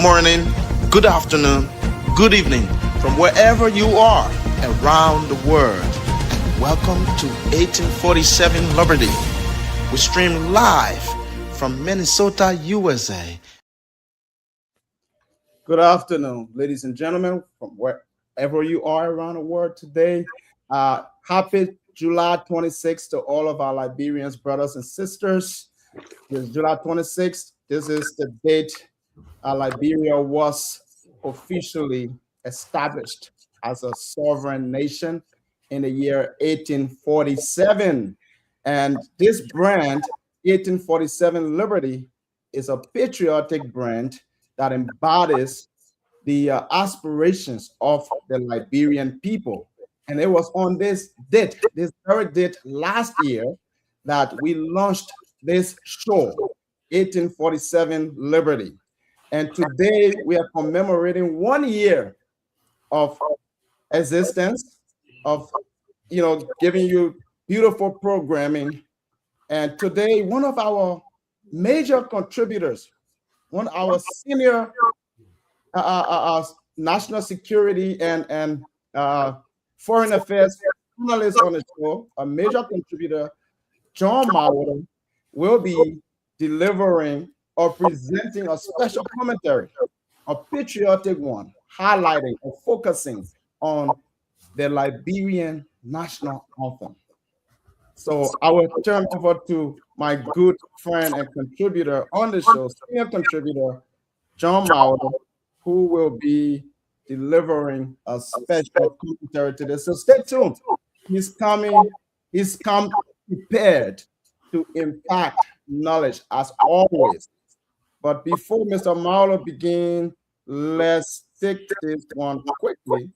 morning, good afternoon, good evening from wherever you are around the world. And welcome to 1847 Liberty. We stream live from Minnesota, USA. Good afternoon, ladies and gentlemen, from wherever you are around the world today. Happy July 26th to all of our Liberians, brothers and sisters. This July 26th. This is the date Liberia was officially established as a sovereign nation in the year 1847. And this brand, 1847 Liberty, is a patriotic brand that embodies the aspirations of the Liberian people. And it was on this date, this very date last year, that we launched this show, 1847 Liberty. And today we are commemorating 1 year of existence, of giving you beautiful programming. And today, one of our major contributors, one of our senior national security and foreign affairs journalists on the show, a major contributor, John Mauer, will be delivering or presenting a special commentary, a patriotic one, highlighting or focusing on the Liberian national anthem. So I will turn over to my good friend and contributor on the show, senior contributor, John Mauer, who will be delivering a special commentary today. So stay tuned. He's come prepared to impact knowledge as always. But before Mr. Mauer begins, let's take this one quickly.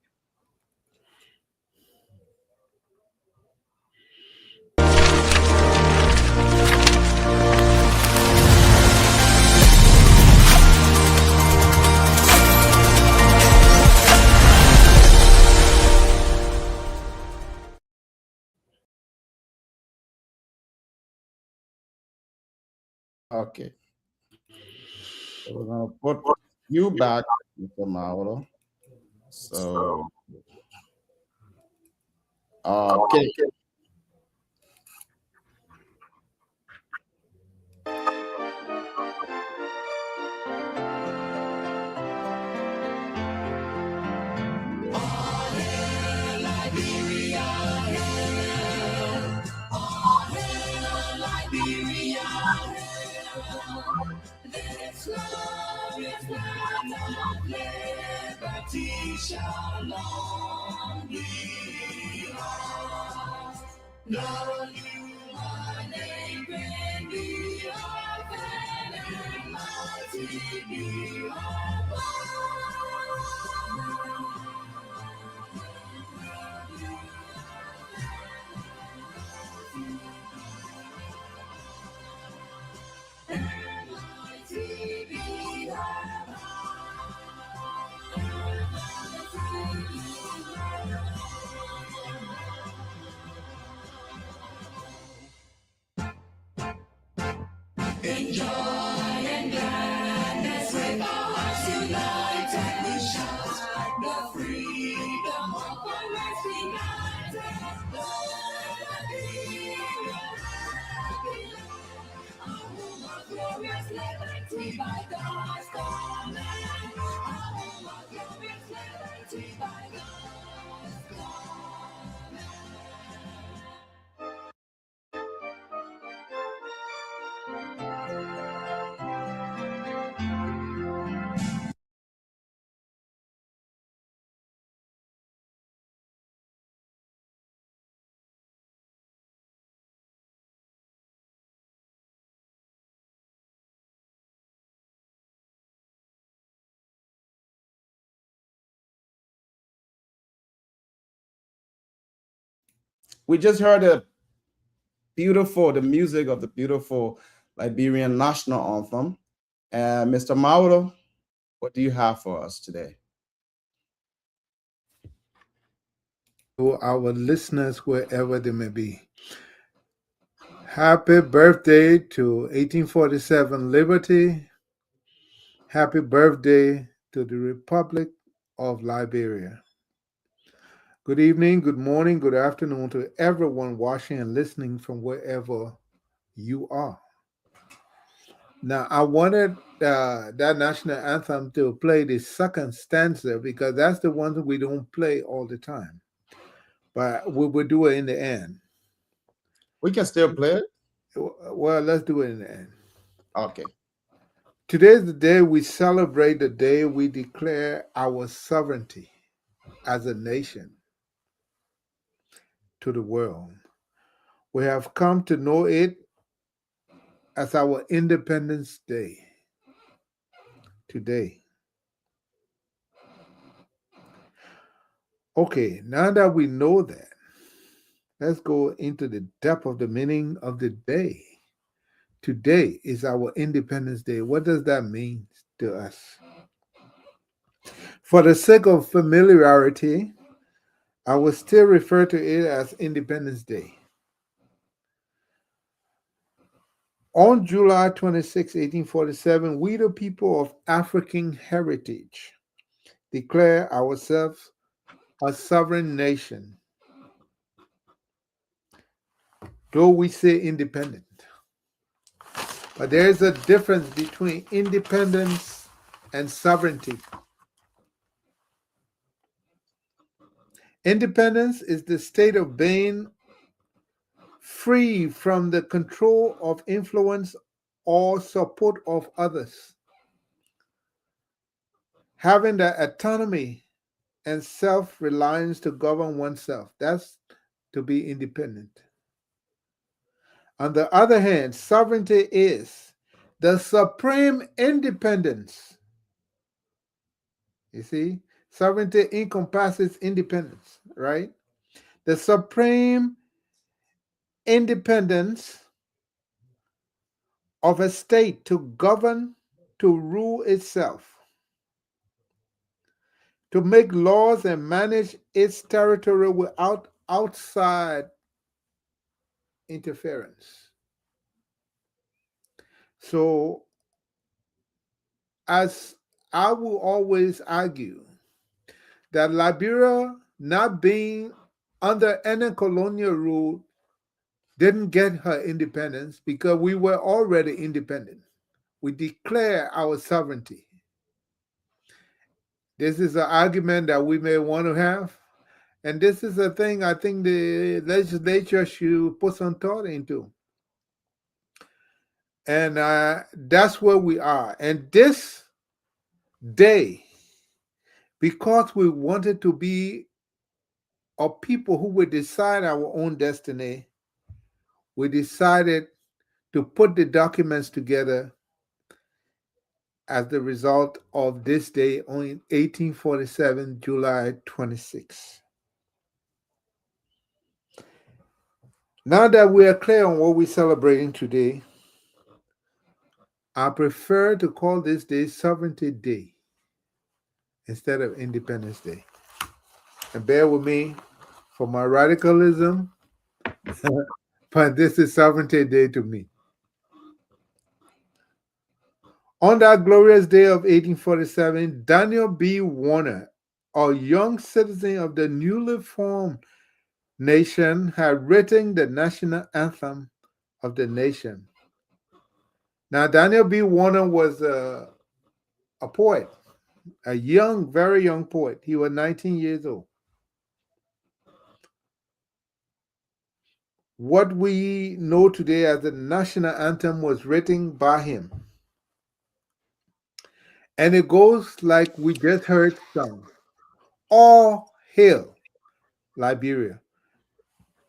Okay. So we're going to put you back, Mr. Mauer. So, okay. Liberty shall long be ours. No human name can be open and mighty be our in joy and gladness with our hearts united, we shout the freedom of our lives united. Our home of glorious liberty by God's command. Our home of glorious liberty by God's command. We just heard the music of the beautiful Liberian national anthem. Mr. Mauro, what do you have for us today? To our listeners, wherever they may be. Happy birthday to 1847 Liberty. Happy birthday to the Republic of Liberia. Good evening, good morning, good afternoon to everyone watching and listening from wherever you are. Now, I wanted that national anthem to play the second stanza because that's the one that we don't play all the time, but we will do it in the end. We can still play it. Well, let's do it in the end. Okay. Today is the day we celebrate the day we declare our sovereignty as a nation to the world. We have come to know it as our Independence Day today. Okay, now that we know that, let's go into the depth of the meaning of the day. Today is our Independence Day. What does that mean to us? For the sake of familiarity, I will still refer to it as Independence Day. On July 26, 1847, we, the people of African heritage, declare ourselves a sovereign nation, though we say independent. But there is a difference between independence and sovereignty. Independence is the state of being free from the control of influence or support of others, having the autonomy and self-reliance to govern oneself. That's to be independent. On the other hand, sovereignty is the supreme independence. You see, sovereignty encompasses independence, right? The supreme independence of a state to govern, to rule itself, to make laws and manage its territory without outside interference. So, as I will always argue, that Liberia, not being under any colonial rule, didn't get her independence because we were already independent. We declare our sovereignty. This is an argument that we may want to have. And this is a thing I think the legislature should put some thought into. And that's where we are. And this day, because we wanted to be a people who would decide our own destiny, we decided to put the documents together as the result of this day on 1847, July 26. Now that we are clear on what we're celebrating today, I prefer to call this day Sovereignty Day instead of Independence Day. And bear with me for my radicalism, but this is Sovereignty Day to me. On that glorious day of 1847, Daniel B. Warner, a young citizen of the newly formed nation, had written the national anthem of the nation. Now, Daniel B. Warner was a poet, a young, very young poet. He was 19 years old. What we know today as the national anthem was written by him. And it goes like we just heard sung. All hail Liberia.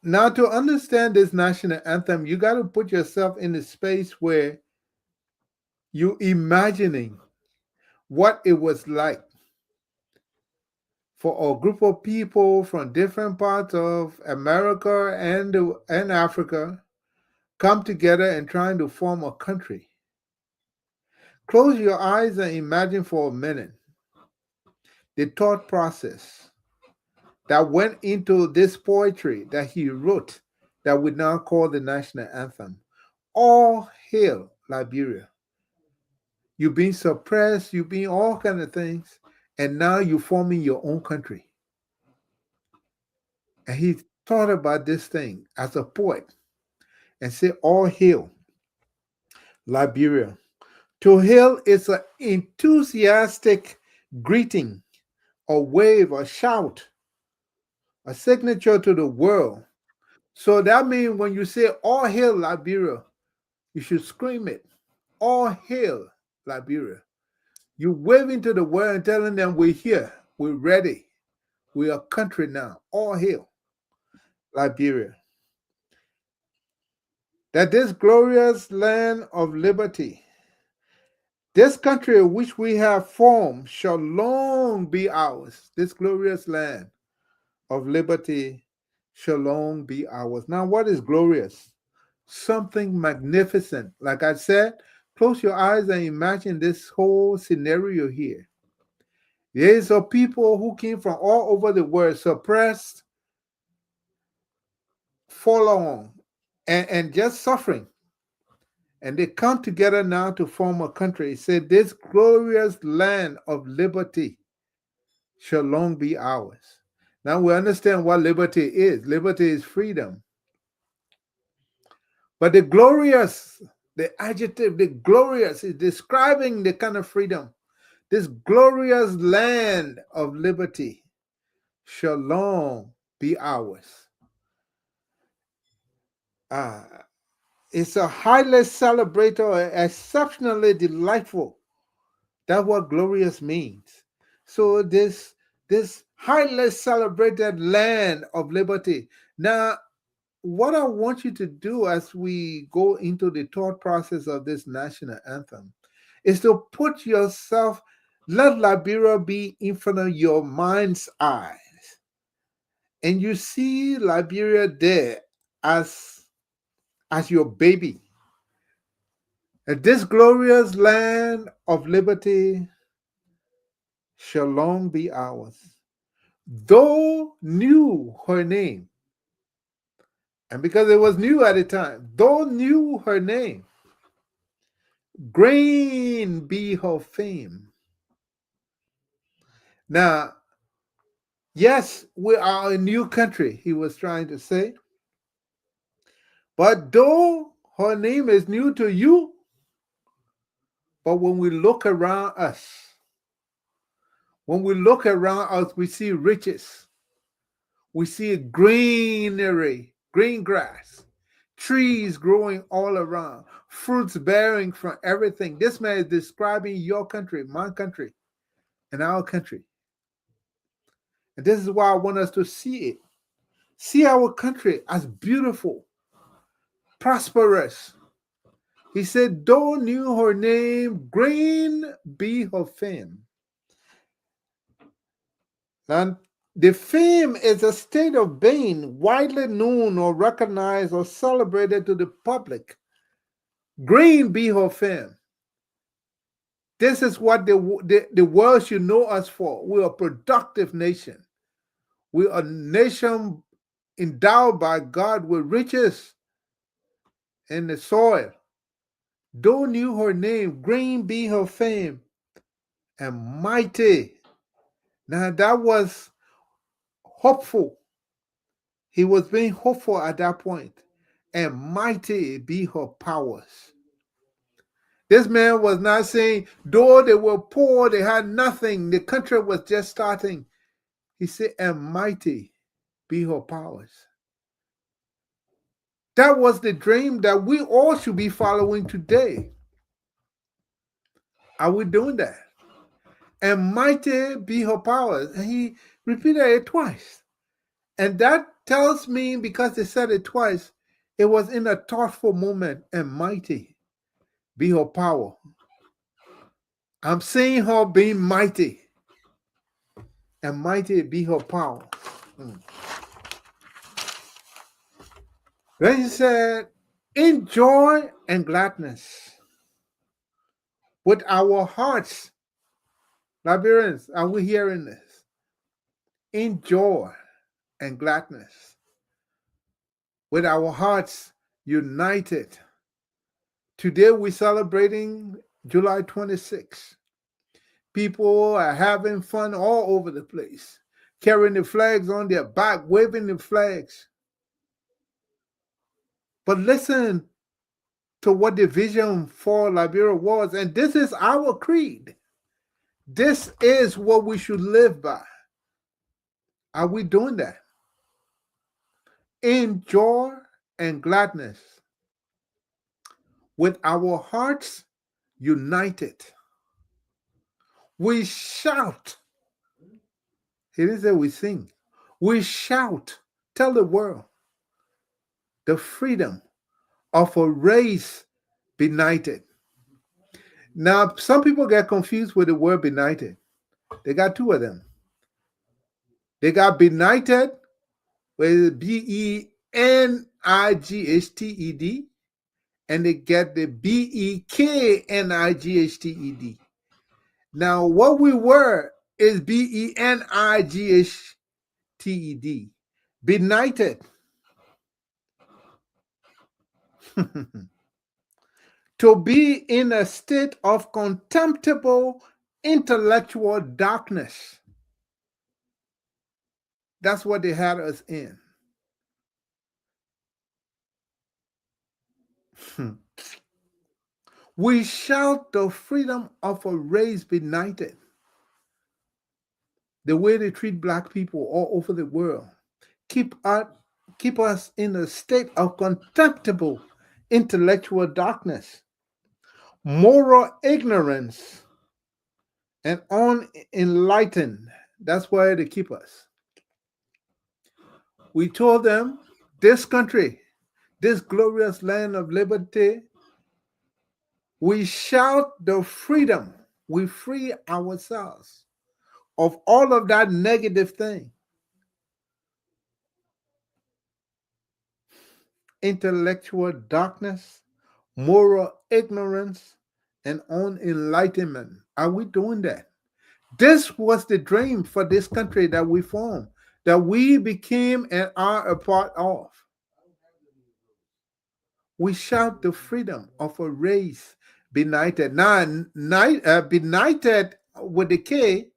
Now, to understand this national anthem, you got to put yourself in the space where you imagining what it was like for a group of people from different parts of America and Africa come together and trying to form a country. Close your eyes and imagine for a minute the thought process that went into this poetry that he wrote that we now call the national anthem. All hail Liberia. You've been suppressed. You've been all kind of things. And now you're forming your own country. And he thought about this thing as a poet and said, all hail Liberia. To hail is an enthusiastic greeting, a wave, a shout, a signature to the world. So that means when you say all hail Liberia, you should scream it. All hail Liberia. You're waving to the world and telling them we're here, we're ready, we're a country now. All hail Liberia. That this glorious land of liberty, this country which we have formed, shall long be ours. This glorious land of liberty shall long be ours. Now, what is glorious? Something magnificent. Like I said, close your eyes and imagine this whole scenario here. There's a people who came from all over the world, suppressed, forlorn, and just suffering. And they come together now to form a country. It said, this glorious land of liberty shall long be ours. Now we understand what liberty is. Liberty is freedom. But the glorious, the adjective, the glorious is describing the kind of freedom. This glorious land of liberty shall long be ours. It's a highly celebrated, exceptionally delightful. That's what glorious means. So this highly celebrated land of liberty. Now, what I want you to do as we go into the thought process of this national anthem is to put yourself, let Liberia be in front of your mind's eyes. And you see Liberia there as your baby. And this glorious land of liberty shall long be ours. Though knew her name, and because it was new at the time, though knew her name, great be her fame. Now, yes, we are a new country, he was trying to say. But though her name is new to you, but when we look around us, we see riches. We see greenery, green grass, trees growing all around, fruits bearing from everything. This man is describing your country, my country, and our country. And this is why I want us to see it. See our country as beautiful, prosperous. He said, though knew her name, green be her fame. And the fame is a state of being widely known or recognized or celebrated to the public. Green be her fame. This is what the world should know us for. We're a productive nation. We're a nation endowed by God with riches in the soil. Though knew her name, green be her fame, and mighty. Now that was hopeful. He was being hopeful at that point. And mighty be her powers. This man was not saying, though they were poor, they had nothing, the country was just starting. He said, and mighty be her powers. That was the dream that we all should be following today. Are we doing that? And mighty be her powers. And he repeated it twice. And that tells me, because they said it twice, it was in a thoughtful moment. And mighty be her power. I'm seeing her being mighty. And mighty be her power. Then he said, in joy and gladness, with our hearts. Liberians, are we hearing this? In joy and gladness, with our hearts united. Today we're celebrating July 26th. People are having fun all over the place, carrying the flags on their back, waving the flags. But listen to what the vision for Liberia was, and this is our creed. This is what we should live by. Are we doing that? In joy and gladness, with our hearts united, we shout. He didn't say we sing. We shout, tell the world the freedom of a race benighted. Now, some people get confused with the word benighted. They got two of them. They got benighted with Benighdted, and they get the Beknighdted. Now, what we were is Benighdted, benighted. To be in a state of contemptible intellectual darkness. That's what they had us in. We shout the freedom of a race benighted. The way they treat black people all over the world keep us in a state of contemptible intellectual darkness, moral ignorance, and unenlightened. That's where they keep us. We told them this country, this glorious land of liberty, we shout the freedom. We free ourselves of all of that negative thing. Intellectual darkness, moral ignorance, and unenlightenment. Are we doing that? This was the dream for this country that we formed, that we became and are a part of. We shout the freedom of a race benighted. Now, benighted with the K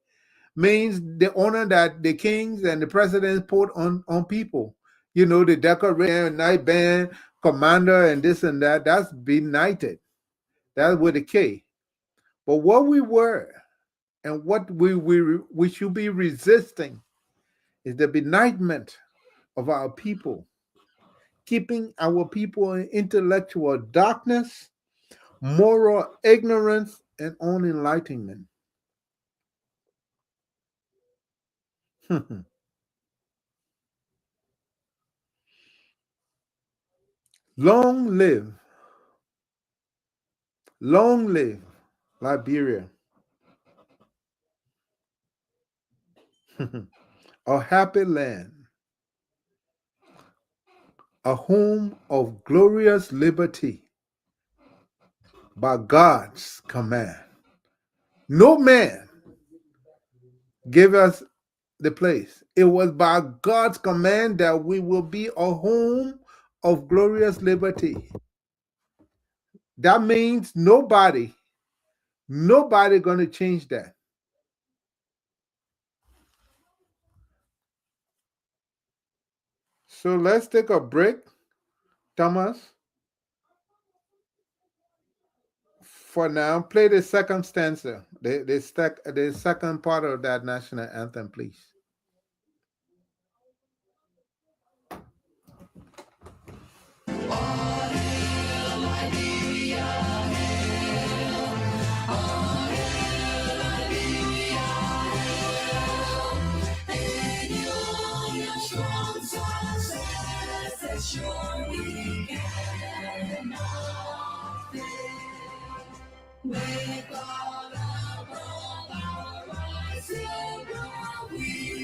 means the honor that the kings and the presidents put on people. You know, the decoration, night band, commander, and this and that. That's benighted. That's with a K. But what we were and what we should be resisting is the benighment of our people, keeping our people in intellectual darkness, moral ignorance, and unenlightenment. Long live Liberia, a happy land, a home of glorious liberty by God's command. No man gave us the place. It was by God's command that we will be a home of glorious liberty. That means nobody going to change that. So let's take a break, Thomas. For now, play the second stanza, the second part of that national anthem, please. Sure we cannot fail. With all above our rights and grow, we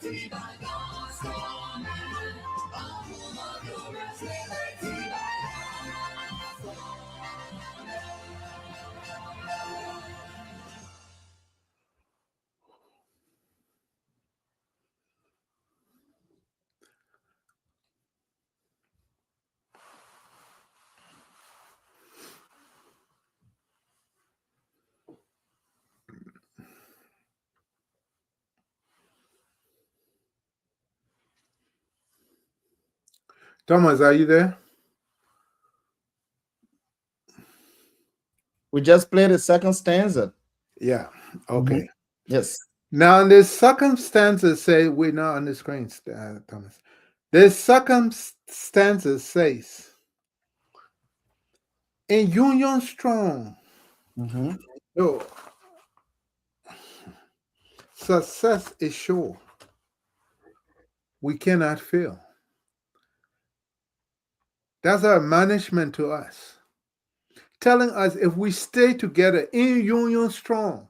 liberty by God's command. All who love glorious liberty by God's command. Thomas, are you there? We just played the second stanza. Yeah. Mhm. Okay. Yes. Now, the circumstances say we're not on the screen, Thomas. The circumstances says, in union strong, Mhm. no, success is sure. We cannot fail. That's our management to us, telling us if we stay together in union strong,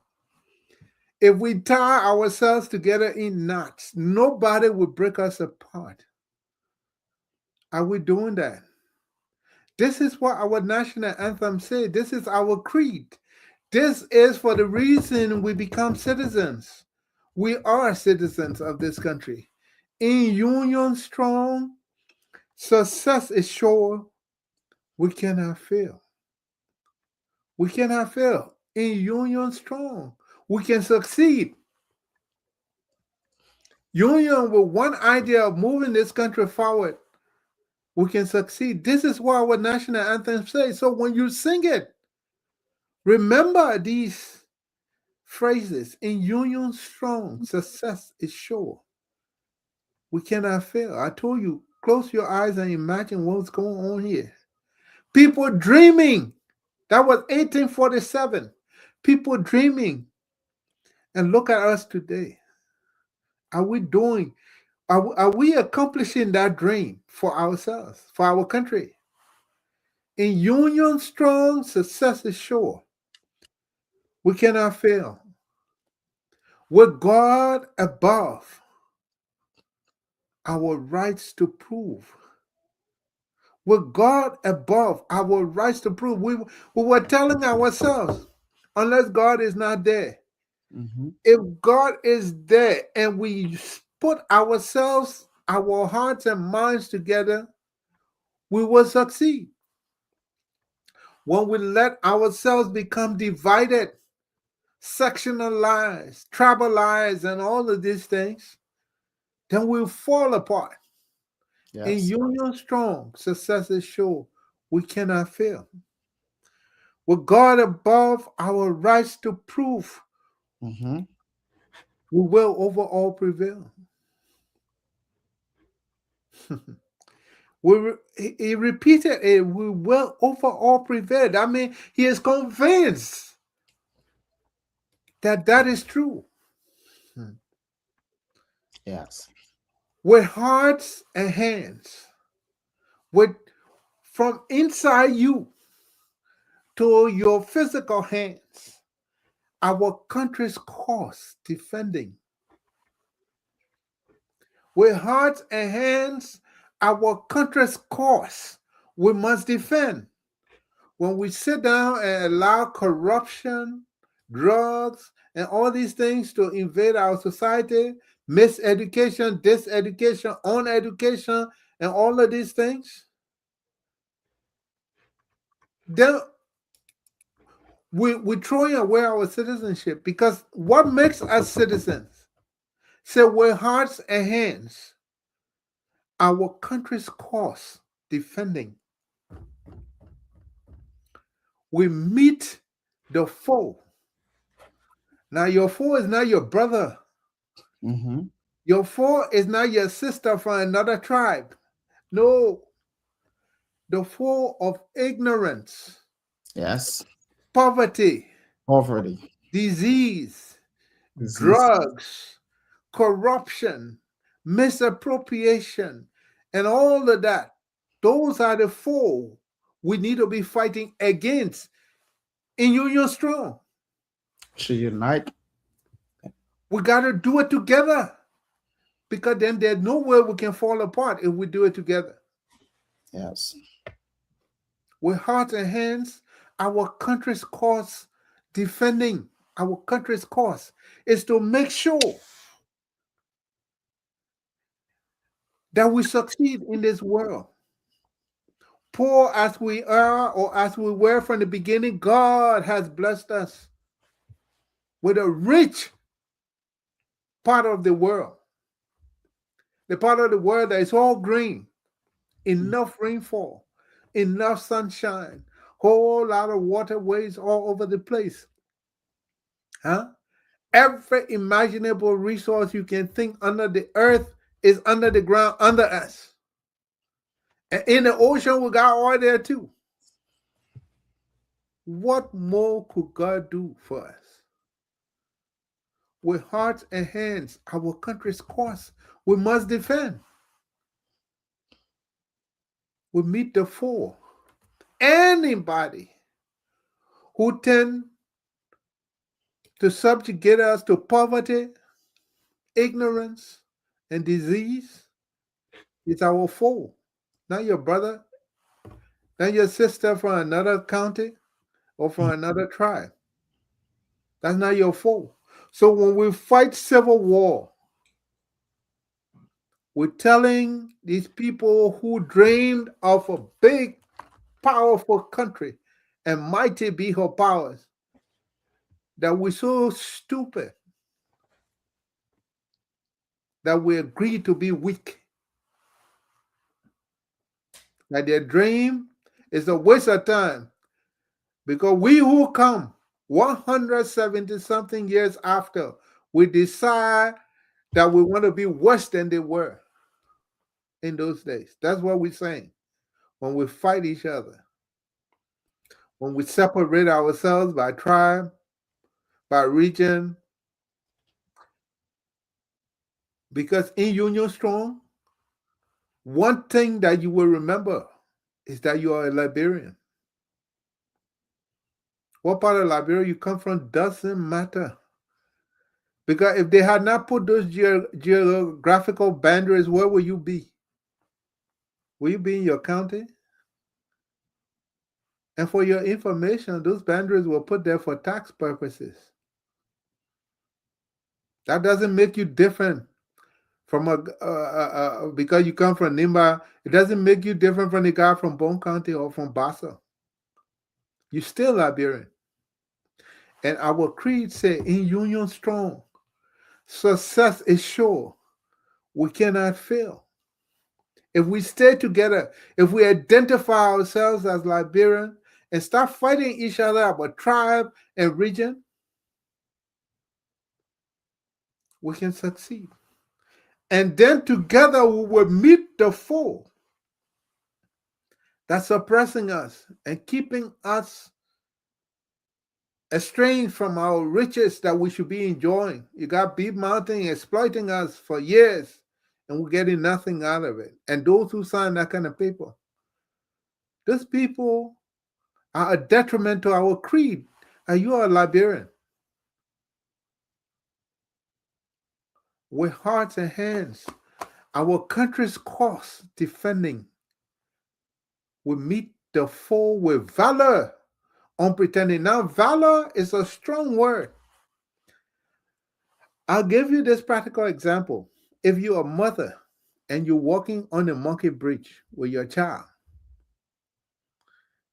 if we tie ourselves together in knots, nobody will break us apart. Are we doing that? This is what our national anthem says. This is our creed. This is for the reason we become citizens. We are citizens of this country. In union strong, success is sure. We cannot fail. We cannot fail. In union strong, we can succeed. Union with one idea of moving this country forward, we can succeed. This is what our national anthem says. So when you sing it, remember these phrases. In union strong, success is sure. We cannot fail. I told you, close your eyes and imagine what's going on here. People dreaming. That was 1847. People dreaming. And look at us today. Are we doing, are we accomplishing that dream for ourselves, for our country? In union strong, success is sure. We cannot fail. With God above, our rights to prove. With God above, our rights to prove. We were telling ourselves, unless God is not there, Mhm. if God is there and we put ourselves, our hearts and minds together, we will succeed. When we let ourselves become divided, sectionalized, tribalized, and all of these things, then we'll fall apart. In Yes. union strong, success is sure. We cannot fail. With God above, our rights to prove, Mhm. we will over all prevail. He repeated it, we will over all prevail. I mean, he is convinced that that is true. Yes. With hearts and hands, with from inside you to your physical hands, our country's cause defending. With hearts and hands, our country's cause we must defend. When we sit down and allow corruption, drugs, and all these things to invade our society, miseducation, diseducation, uneducation, and all of these things, then we're throwing away our citizenship, because what makes us citizens? So with hearts and hands, our country's cause defending. We meet the foe. Now, your foe is not your brother. Mhm. Your foe is not your sister from another tribe. No, the foe of ignorance, Yes. poverty, Poverty, disease, disease. drugs, corruption, misappropriation, and all of that. Those are the foe we need to be fighting against in Union Strong. Should unite. We got to do it together. because then there's no way we can fall apart if we do it together. Yes. With hearts and hands, our country's cause, defending our country's cause, is to make sure that we succeed in this world. Poor as we are or as we were from the beginning, God has blessed us with a rich part of the world. The part of the world that is all green, enough rainfall, enough sunshine, whole lot of waterways all over the place. Huh? Every imaginable resource you can think under the earth is under the ground under us. And in the ocean, we got oil there too. What more could God do for us? With hearts and hands, our country's cause, we must defend. We meet the foe. Anybody who tend to subjugate us to poverty, ignorance, and disease is our foe. Not your brother, not your sister from another county or from another tribe. That's not your foe. So when we fight civil war, we're telling these people who dreamed of a big, powerful country and mighty be her powers that we're so stupid that we agree to be weak. That their dream is a waste of time because we who come 170 something years after, we decide that we want to be worse than they were in those days. That's what we're saying when we fight each other, when we separate ourselves by tribe, by region, because in Union Strong, one thing that you will remember is that you are a Liberian. What part of Liberia you come from doesn't matter. Because if they had not put those geographical boundaries, where will you be? Will you be in your county? And for your information, those boundaries were put there for tax purposes. That doesn't make you different from because you come from Nimba. It doesn't make you different from the guy from Bone County or from Bassa. You're still Liberian. And our creed say, in Union Strong, success is sure. We cannot fail. If we stay together, if we identify ourselves as Liberian and start fighting each other about tribe and region, we can succeed. And then together we will meet the foe that's oppressing us and keeping us estranged from our riches that we should be enjoying. You got Beef Mountain exploiting us for years, and we're getting nothing out of it. And those who sign that kind of paper, those people are a detriment to our creed. And you are a Liberian. With hearts and hands, our country's cause defending, we meet the foe with valor, unpretending. Now, valor is a strong word. I'll give you this practical example. If you're a mother and you're walking on a monkey bridge with your child,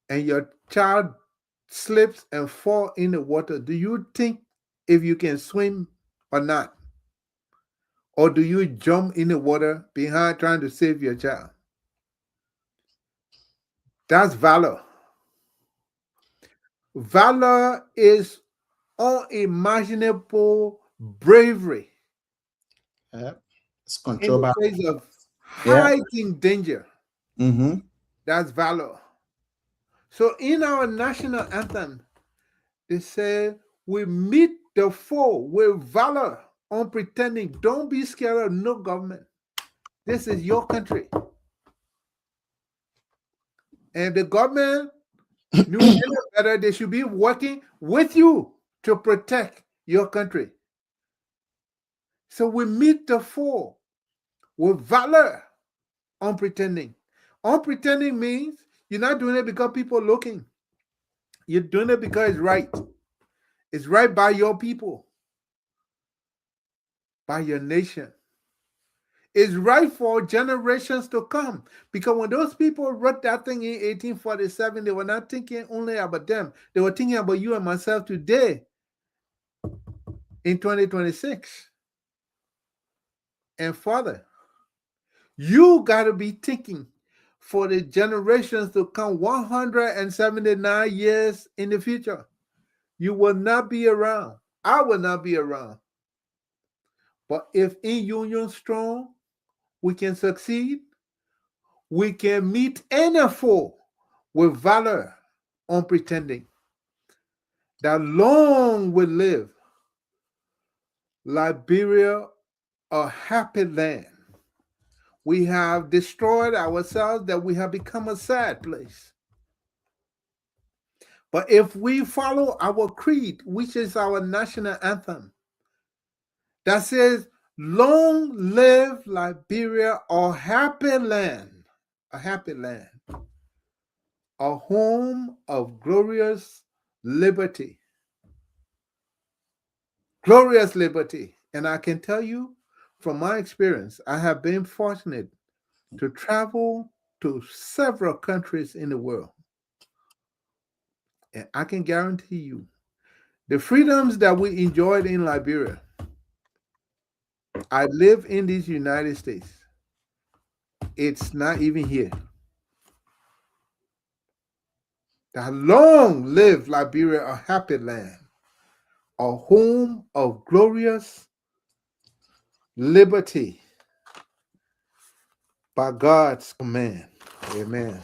and your child slips and fall in the water, do you think if you can swim or not? Or do you jump in the water behind trying to save your child? That's valor. Valor is unimaginable bravery Yeah. It's in controlled the by. face of Yeah. hiding danger. Mm-hmm. That's valor. So in our national anthem, they say, we meet the foe with valor, unpretending. Don't be scared of no government. This is your country. And the government knew any better. They should be working with you to protect your country. So we meet the foe with valor, unpretending. Unpretending means you're not doing it because people are looking. You're doing it because it's right. It's right by your people, by your nation. It's right for generations to come. Because when those people wrote that thing in 1847, they were not thinking only about them. They were thinking about you and myself today in 2026 and further. You got to be thinking for the generations to come 179 years in the future. You will not be around. I will not be around. But if in union strong, we can succeed. We can meet any foe with valor, unpretending. That long will live Liberia, a happy land. We have destroyed ourselves, that we have become a sad place. But if we follow our creed, which is our national anthem, that says, long live Liberia, a happy land, a home of glorious liberty. Glorious liberty. And I can tell you from my experience, I have been fortunate to travel to several countries in the world. And I can guarantee you the freedoms that we enjoyed in Liberia. I live in these United States. It's not even here. That long live Liberia, a happy land, a home of glorious liberty by God's command. Amen.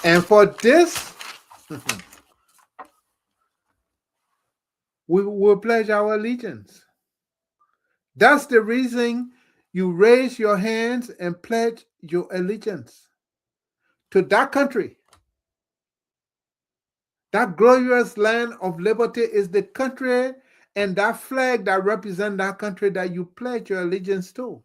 And for this, we will pledge our allegiance. That's the reason you raise your hands and pledge your allegiance to that country. That glorious land of liberty is the country and that flag that represents that country that you pledge your allegiance to.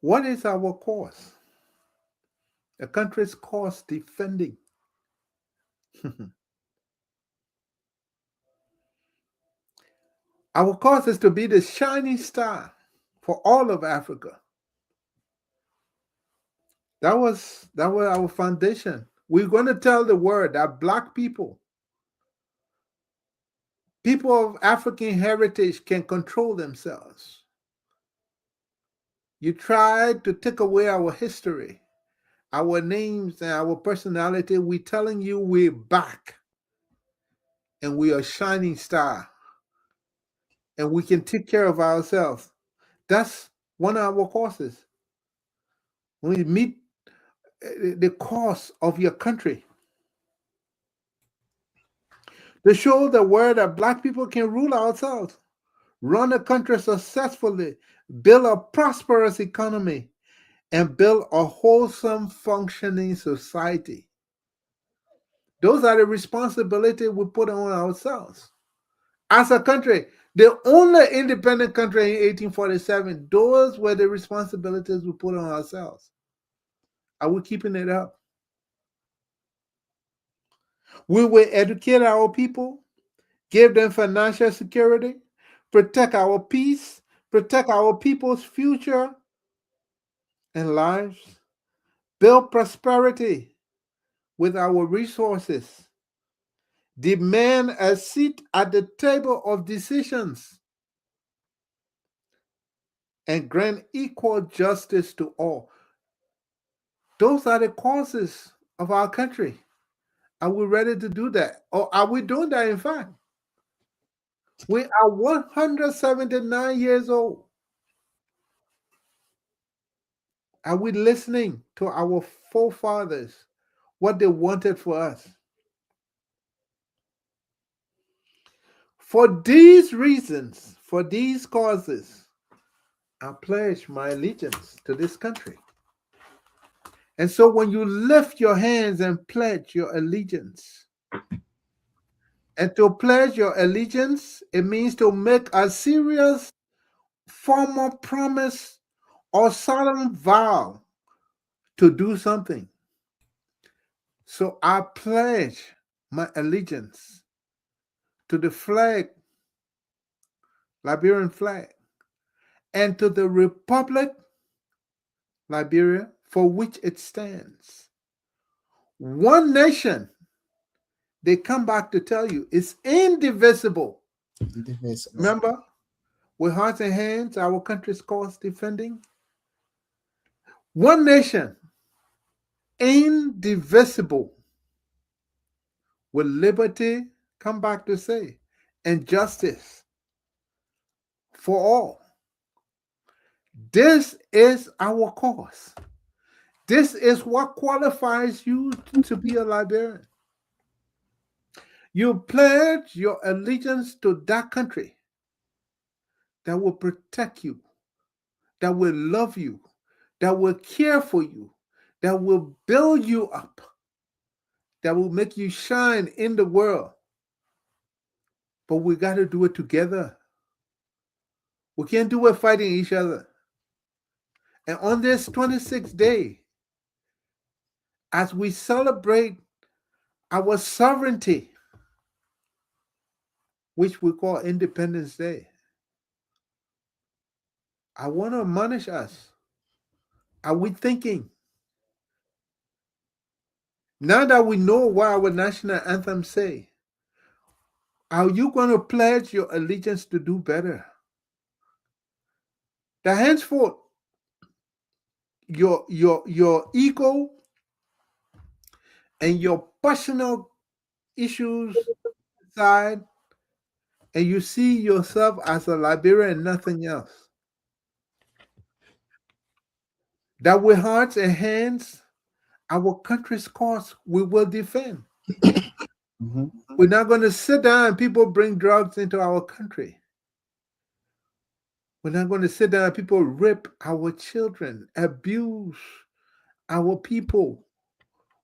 What is our cause? The country's cause defending. Our cause is to be the shining star for all of Africa. That was our foundation. We're going to tell the world that Black people of African heritage can control themselves. You tried to take away our history, our names, and our personality. We're telling you we're back. And we are a shining star. And we can take care of ourselves. That's one of our causes. When we meet the cause of your country, to show the world that Black people can rule ourselves, run a country successfully, build a prosperous economy, and build a wholesome, functioning society. Those are the responsibilities we put on ourselves. As a country, the only independent country in 1847, those were the responsibilities we put on ourselves. Are we keeping it up? We will educate our people, give them financial security, protect our peace, protect our people's future and lives, build prosperity with our resources, demand a seat at the table of decisions, and grant equal justice to all. Those are the causes of our country. Are we ready to do that? Or are we doing that, in fact? We are 179 years old. Are we listening to our forefathers, what they wanted for us? For these reasons, for these causes, I pledge my allegiance to this country. And so when you lift your hands and pledge your allegiance, And to pledge your allegiance, it means to make a serious formal promise or solemn vow to do something. So I pledge my allegiance to the flag, Liberian flag, and to the Republic, Liberia, for which it stands. One nation, they come back to tell you, is indivisible. Indivisible. Remember, with hearts and hands, our country's cause defending. One nation, indivisible, with liberty, come back to say, and justice for all. This is our cause. This is what qualifies you to be a Liberian. You pledge your allegiance to that country that will protect you, that will love you, that will care for you, that will build you up, that will make you shine in the world. But we got to do it together. We can't do it fighting each other. And on this 26th day, as we celebrate our sovereignty, which we call Independence Day, I want to admonish us. Are we thinking? Now that we know what our national anthem say, are you going to pledge your allegiance to do better? That henceforth, your ego and your personal issues aside, and you see yourself as a Liberian and nothing else. That with hearts and hands, our country's cause we will defend. Mm-hmm. We're not going to sit down and people bring drugs into our country. We're not going to sit down and people rape our children, abuse our people.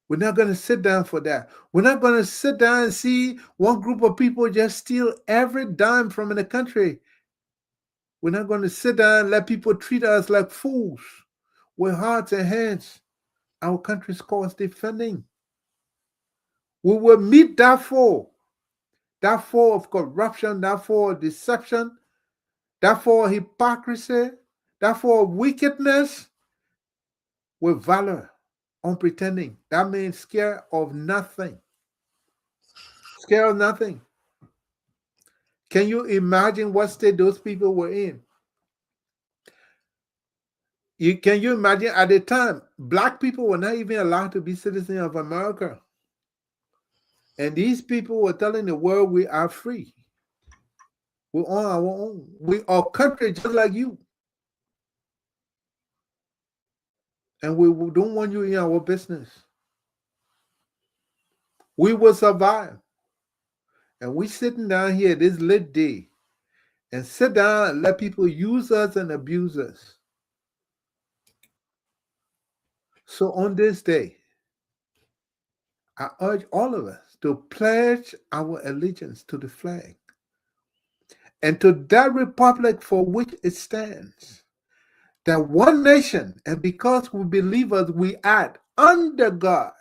We're not going to sit down for that. We're not going to sit down and see one group of people just steal every dime from the country. We're not going to sit down and let people treat us like fools with hearts and hands. Our country's cause defending. We will meet that foe of corruption, that foe of deception, that foe of hypocrisy, that foe of wickedness with valor, unpretending. That means scared of nothing. Scared of nothing. Can you imagine what state those people were in? Can you imagine at the time, black people were not even allowed to be citizens of America. And these people were telling the world we are free. We're on our own. We are a country just like you. And we don't want you in our business. We will survive. And we sitting down here this late day and sit down and let people use us and abuse us. So on this day, I urge all of us to pledge our allegiance to the flag and to that republic for which it stands. That one nation, and because we believers, we act under God,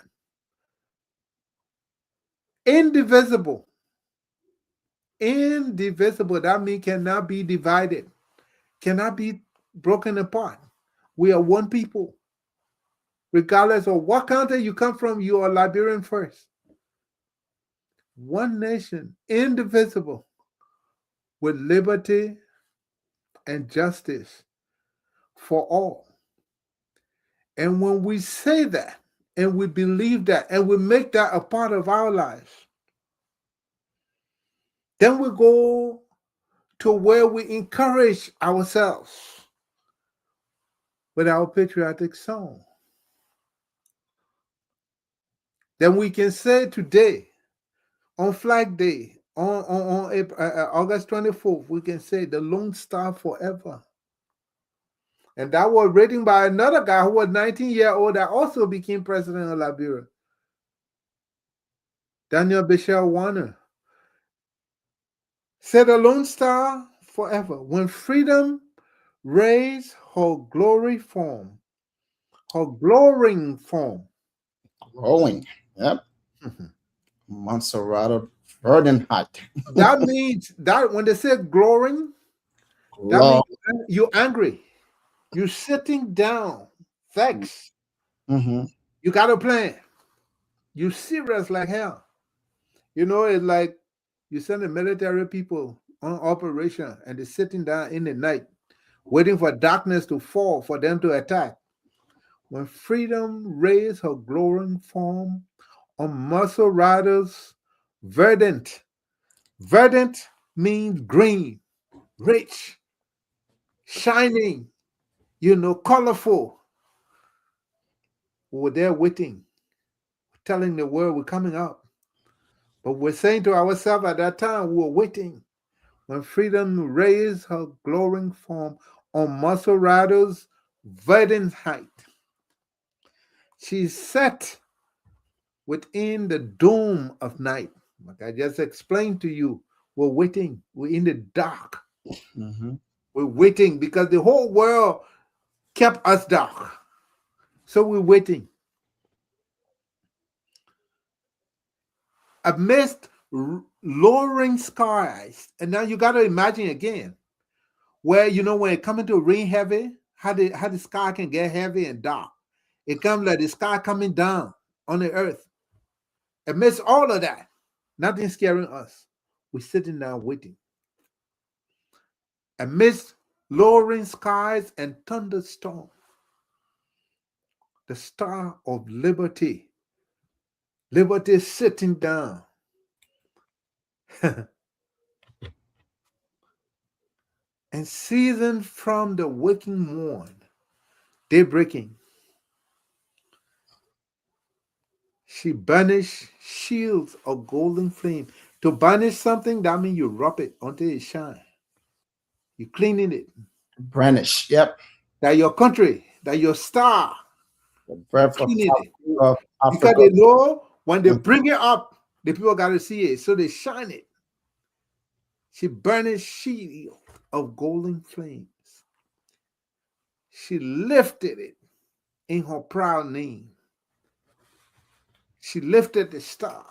indivisible. Indivisible, that means cannot be divided, cannot be broken apart. We are one people. Regardless of what country you come from, you are Liberian first. One nation, indivisible, with liberty and justice for all. And when we say that, and we believe that, and we make that a part of our lives, then we go to where we encourage ourselves with our patriotic song. Then we can say today, on Flag Day, on August 24th, we can say the Lone Star forever. And that was written by another guy who was 19-year-old that also became president of Liberia, Daniel Bishel Warner. Say the Lone Star forever. When freedom raised her glory form, her glorying form. Growing. Yep. Montserrat Verdenheit. That means that when they say glorying, that Glory. means you're angry. You're sitting down, vexed. Mm-hmm. You got a plan. You serious like hell. You know, it's like you send the military people on operation and they're sitting down in the night, waiting for darkness to fall for them to attack. When freedom raised her glowing form on muscle riders, verdant. Verdant means green, rich, shining, colorful. We were there waiting, telling the world we're coming up. But we're saying to ourselves at that time, we were waiting. When freedom raised her glowing form on muscle riders, verdant height, she sat within the doom of night. Like I just explained to you, we're waiting. We're in the dark. Mm-hmm. We're waiting because the whole world kept us dark. So we're waiting. Amidst lowering skies. And now you got to imagine again, where, when it coming to rain heavy, how the sky can get heavy and dark. It comes like the sky coming down on the earth. Amidst all of that, nothing scaring us. We're sitting down waiting. Amidst lowering skies and thunderstorm, the star of liberty, liberty sitting down. And seasoned from the waking morn, day breaking, she banished shields of golden flame. To banish something, that means you rub it until it shine. You cleaning it. Brandish. Yep. That your country, that your star, The breath cleaning it. of Because Africa. they know when they Mm. bring it up, the people got to see it. So they shine it. She burnished shield of golden flames. She lifted it in her proud name. She lifted the star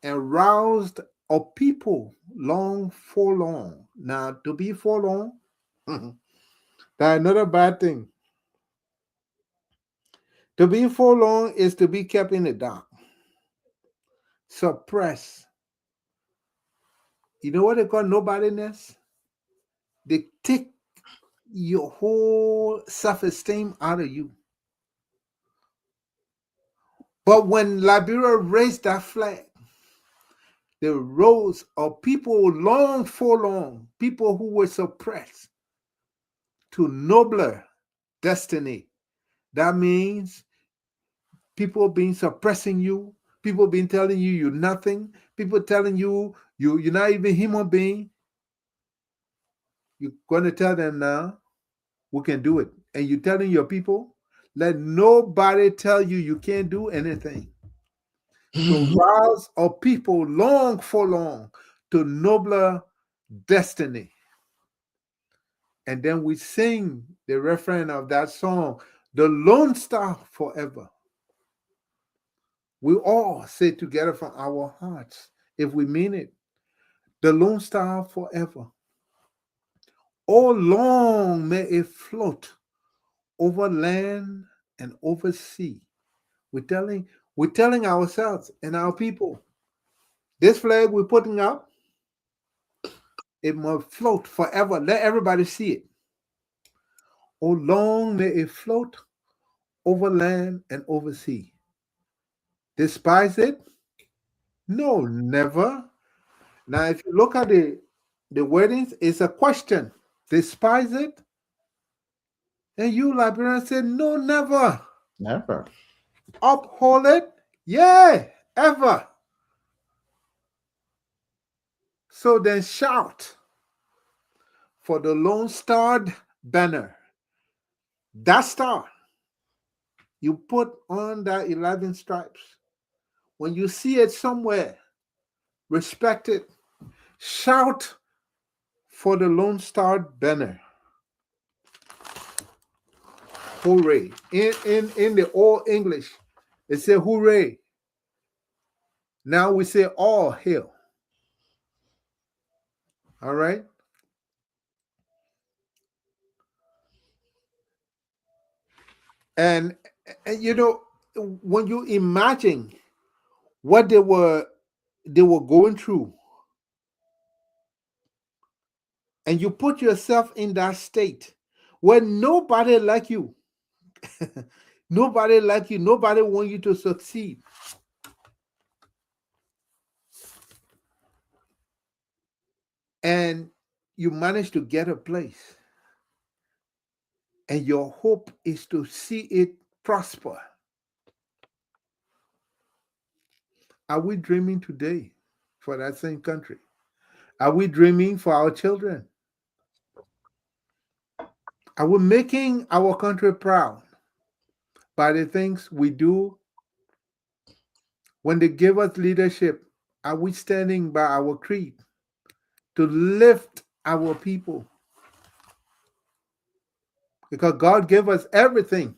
and roused a people long forlorn. Now, to be forlorn, that's another bad thing. To be forlorn is to be kept in the dark, suppressed. You know what they call nobodiness? They take your whole self-esteem out of you. But when Liberia raised that flag, the rose of people long forlorn, people who were suppressed, to nobler destiny. That means people being suppressing you, people being telling you you're nothing, people telling you're not even human being. You're going to tell them now, we can do it. And you're telling your people, let nobody tell you you can't do anything. To rouse a people long forlorn to nobler destiny. And then we sing the refrain of that song, the Lone Star Forever. We all say together from our hearts, if we mean it, the Lone Star Forever. Oh, long may it float over land and over sea. We're telling ourselves and our people, this flag we're putting up, it must float forever. Let everybody see it. Oh, long may it float over land and over sea. Despise it? No, never. Now, if you look at the wordings, it's a question. Despise it? And you, Liberians, say, no, never. Never. Uphold it? Yeah, ever. So then shout for the lone starred banner. That star you put on that 11 stripes. When you see it somewhere, respect it. Shout for the Lone Star banner. Hooray. In the old English, it said hooray. Now we say all hail. All right. And, and you know, when you imagine what they were going through, and you put yourself in that state where nobody like you, nobody like you, nobody want you to succeed, and you manage to get a place, and your hope is to see it prosper. Are we dreaming today for that same country? Are we dreaming for our children? Are we making our country proud by the things we do when they give us leadership? Are we standing by our creed to lift our people? Because God gave us everything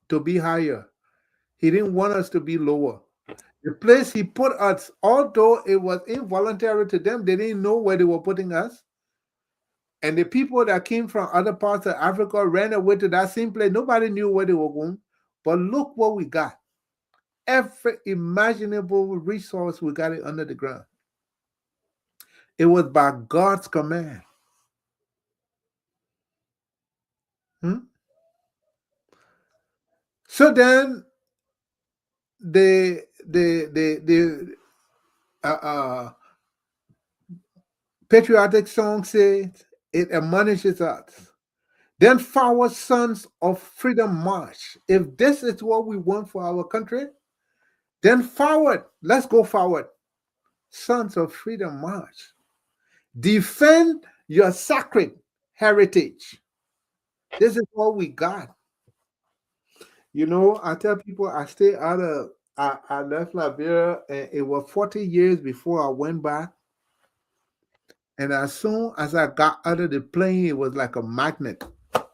to be higher. He didn't want us to be lower. The place He put us, although it was involuntary to them, they didn't know where they were putting us. And the people that came from other parts of Africa ran away to that same place. Nobody knew where they were going. But look what we got. Every imaginable resource, we got it under the ground. It was by God's command. Hmm? So then the patriotic song says, it admonishes us. Then forward, sons of freedom, march. If this is what we want for our country, then forward. Let's go forward. Sons of freedom, march. Defend your sacred heritage. This is what we got. You know, I tell people I stay out of, I left Liberia, and it was 40 years before I went back. And as soon as I got out of the plane, it was like a magnet.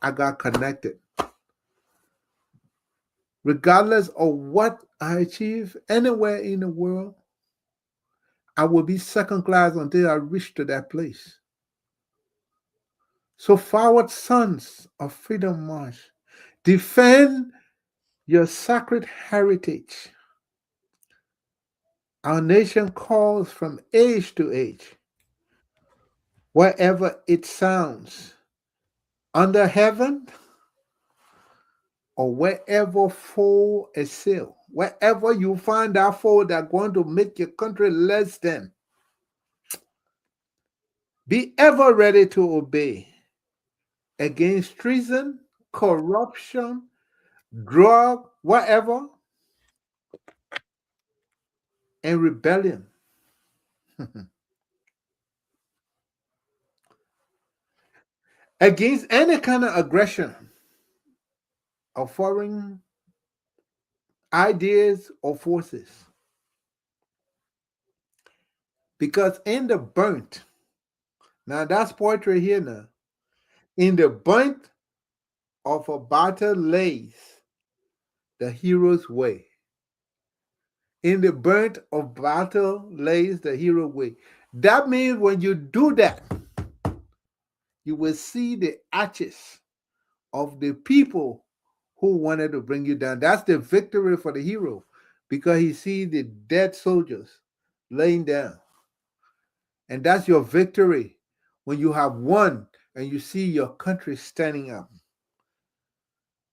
I got connected. Regardless of what I achieve anywhere in the world, I will be second class until I reach to that place. So, forward, sons of freedom, march. Defend your sacred heritage. Our nation calls from age to age, wherever it sounds, under heaven or wherever foe assail. Wherever you find that foe that's going to make your country less than, be ever ready to obey against treason, corruption, drug, whatever, and rebellion. Against any kind of aggression of foreign ideas or forces. Because in the burnt, now that's poetry here now. In the burnt of a battle lays the hero's way. In the burnt of battle lays the hero way. That means when you do that, you will see the ashes of the people who wanted to bring you down. That's the victory for the hero, because he sees the dead soldiers laying down. And that's your victory when you have won and you see your country standing up.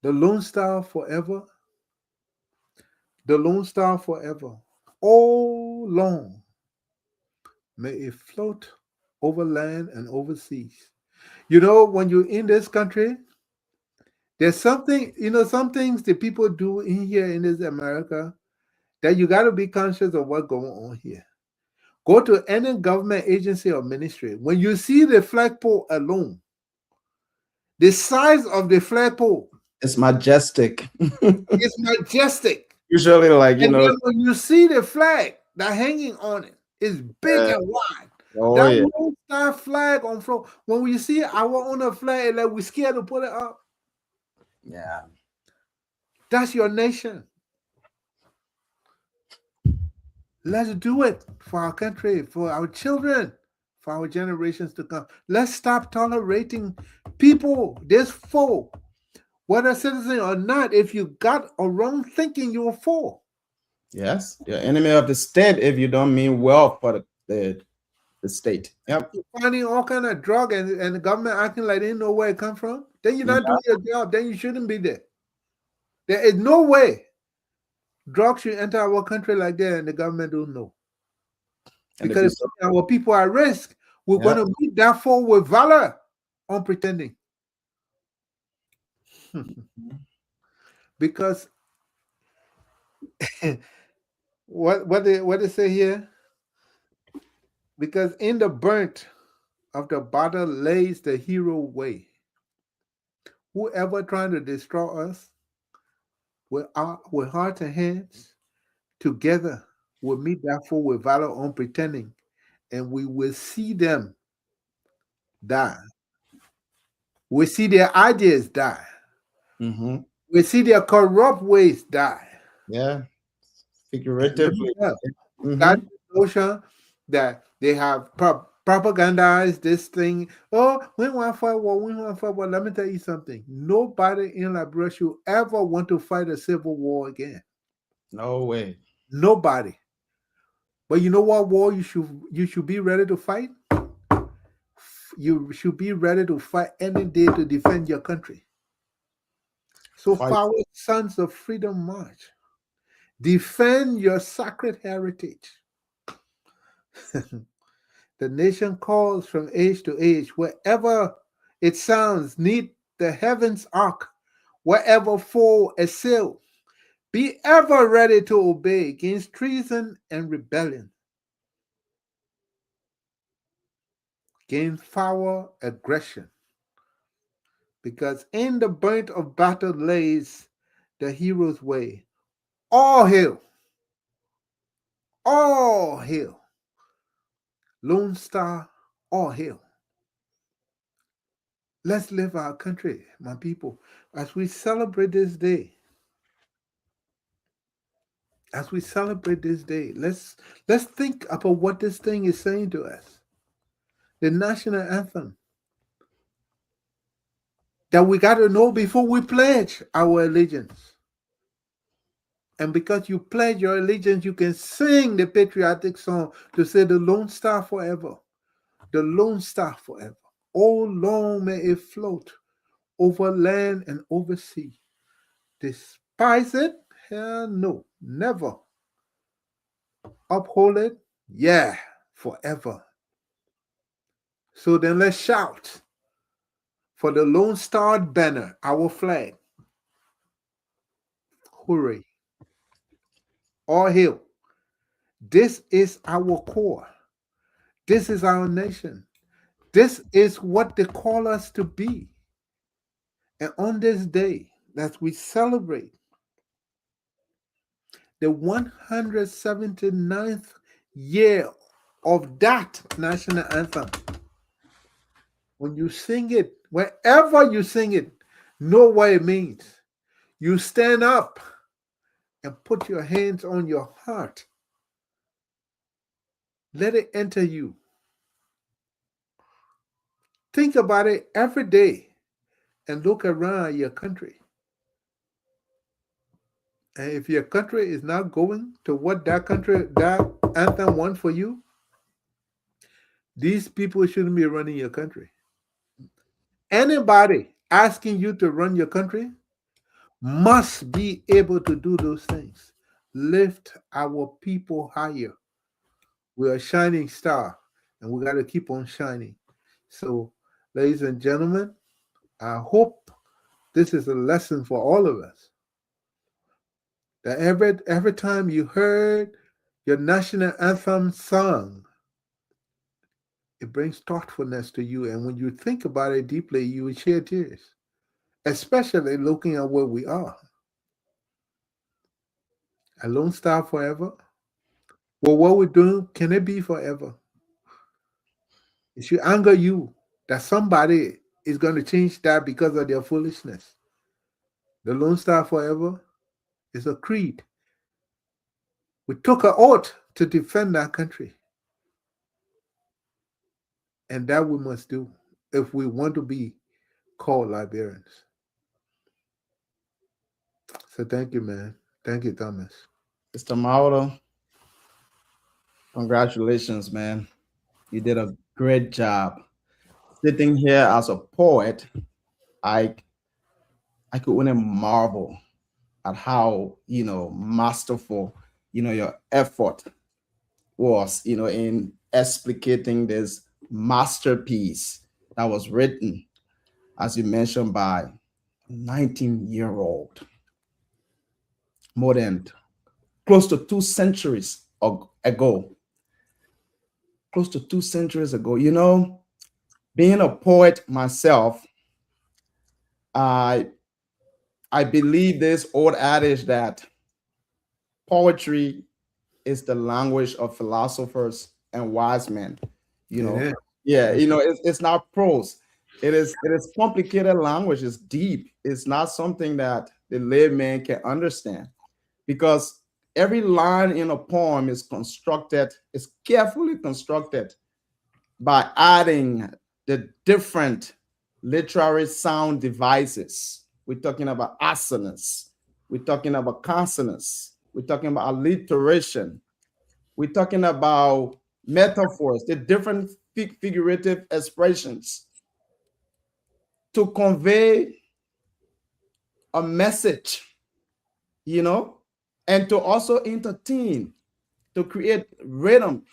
The Lone Star forever, the Lone Star forever. Oh, long may it float over land and over seas. You know, when you're in this country, there's something, some things that people do in here in this America that you got to be conscious of what's going on here. Go to any government agency or ministry. When you see the flagpole alone, the size of the flagpole It's majestic. is majestic. Usually, like, And then when you see the flag that hanging on it, it's big uh, and wide. Oh That yeah. Lone Star flag on floor. When we see our own flag, like we scared to put it up. Yeah. That's your nation. Let's do it for our country, for our children, for our generations to come. Let's stop tolerating people, this foe, whether citizen or not. If you got a wrong thinking, you're a foe. Yes. You're enemy of the state if you don't mean well for the state. Yep. You're finding all kind of drug and the government acting like they know where it come from. Then you're Yeah. not doing your job. Then you shouldn't be there. There is no way drugs should enter our country like that and the government don't know. And if you Because if our people are at risk, we're yeah. going to meet that foe with valor on pretending. Because what they say here? Because in the burnt of the battle lays the hero way. Whoever trying to destroy us with heart and hands together will meet that foe with valor on pretending, and we will see them die. We see their ideas die. Mm-hmm. We see their corrupt ways die. Yeah. And let me Figuratively. tell Mm-hmm. that notion that they have propagandized this thing. Oh, we want for war, we want for war. Let me tell you something. Nobody in Liberia should ever want to fight a civil war again. No way. Nobody. But you know what war you should be ready to fight? You should be ready to fight any day to defend your country. So, Fight. our sons of freedom march. Defend your sacred heritage. The nation calls from age to age, wherever it sounds, neath the heavens arc, wherever foe assail, be ever ready to obey against treason and rebellion, against foul aggression. Because in the burnt of battle lays the hero's way. All hail, all hail, Lone Star, all hail. Let's live our country, my people, as we celebrate this day. As we celebrate this day, let's think about what this thing is saying to us. The national anthem that we got to know before we pledge our allegiance. And because you pledge your allegiance, you can sing the patriotic song to say the Lone Star forever. The Lone Star forever. Oh, long may it float over land and over sea. Despise it? Hell no, never. Uphold it? Yeah, forever. So then let's shout for the Lone Star banner, our flag. Hooray. All hail. This is our core. This is our nation. This is what they call us to be. And on this day that we celebrate the 179th year of that national anthem, when you sing it, wherever you sing it, know what it means. You stand up and put your hands on your heart. Let it enter you. Think about it every day and look around your country. And if your country is not going to what that anthem wants for you, these people shouldn't be running your country. Anybody asking you to run your country must be able to do those things. Lift our people higher. We're a shining star and we got to keep on shining. So, ladies and gentlemen, I hope this is a lesson for all of us. That every time you heard your national anthem sung, it brings thoughtfulness to you. And when you think about it deeply, you will shed tears, especially looking at where we are. A Lone Star forever. Well, what we're doing, can it be forever? It should anger you that somebody is going to change that because of their foolishness. The Lone Star Forever is a creed. We took an oath to defend our country, and that we must do if we want to be called Liberians. So thank you, man. Thank you, Thomas. Mr. Mauro, congratulations, man. You did a great job. Sitting here as a poet, I I could only marvel at how, masterful, your effort was, in explicating this masterpiece that was written, as you mentioned, by a 19-year-old, more than close to 2 centuries ago. Close to 2 centuries ago. Being a poet myself, I I believe this old adage that poetry is the language of philosophers and wise men. You It know, is. yeah, it's not prose. It is complicated language. It's deep. It's not something that the layman can understand because every line in a poem is carefully constructed by adding the different literary sound devices. We're talking about assonance. We're talking about consonants. We're talking about alliteration. We're talking about metaphors, the different figurative expressions to convey a message, you know, and to also entertain, to create rhythm.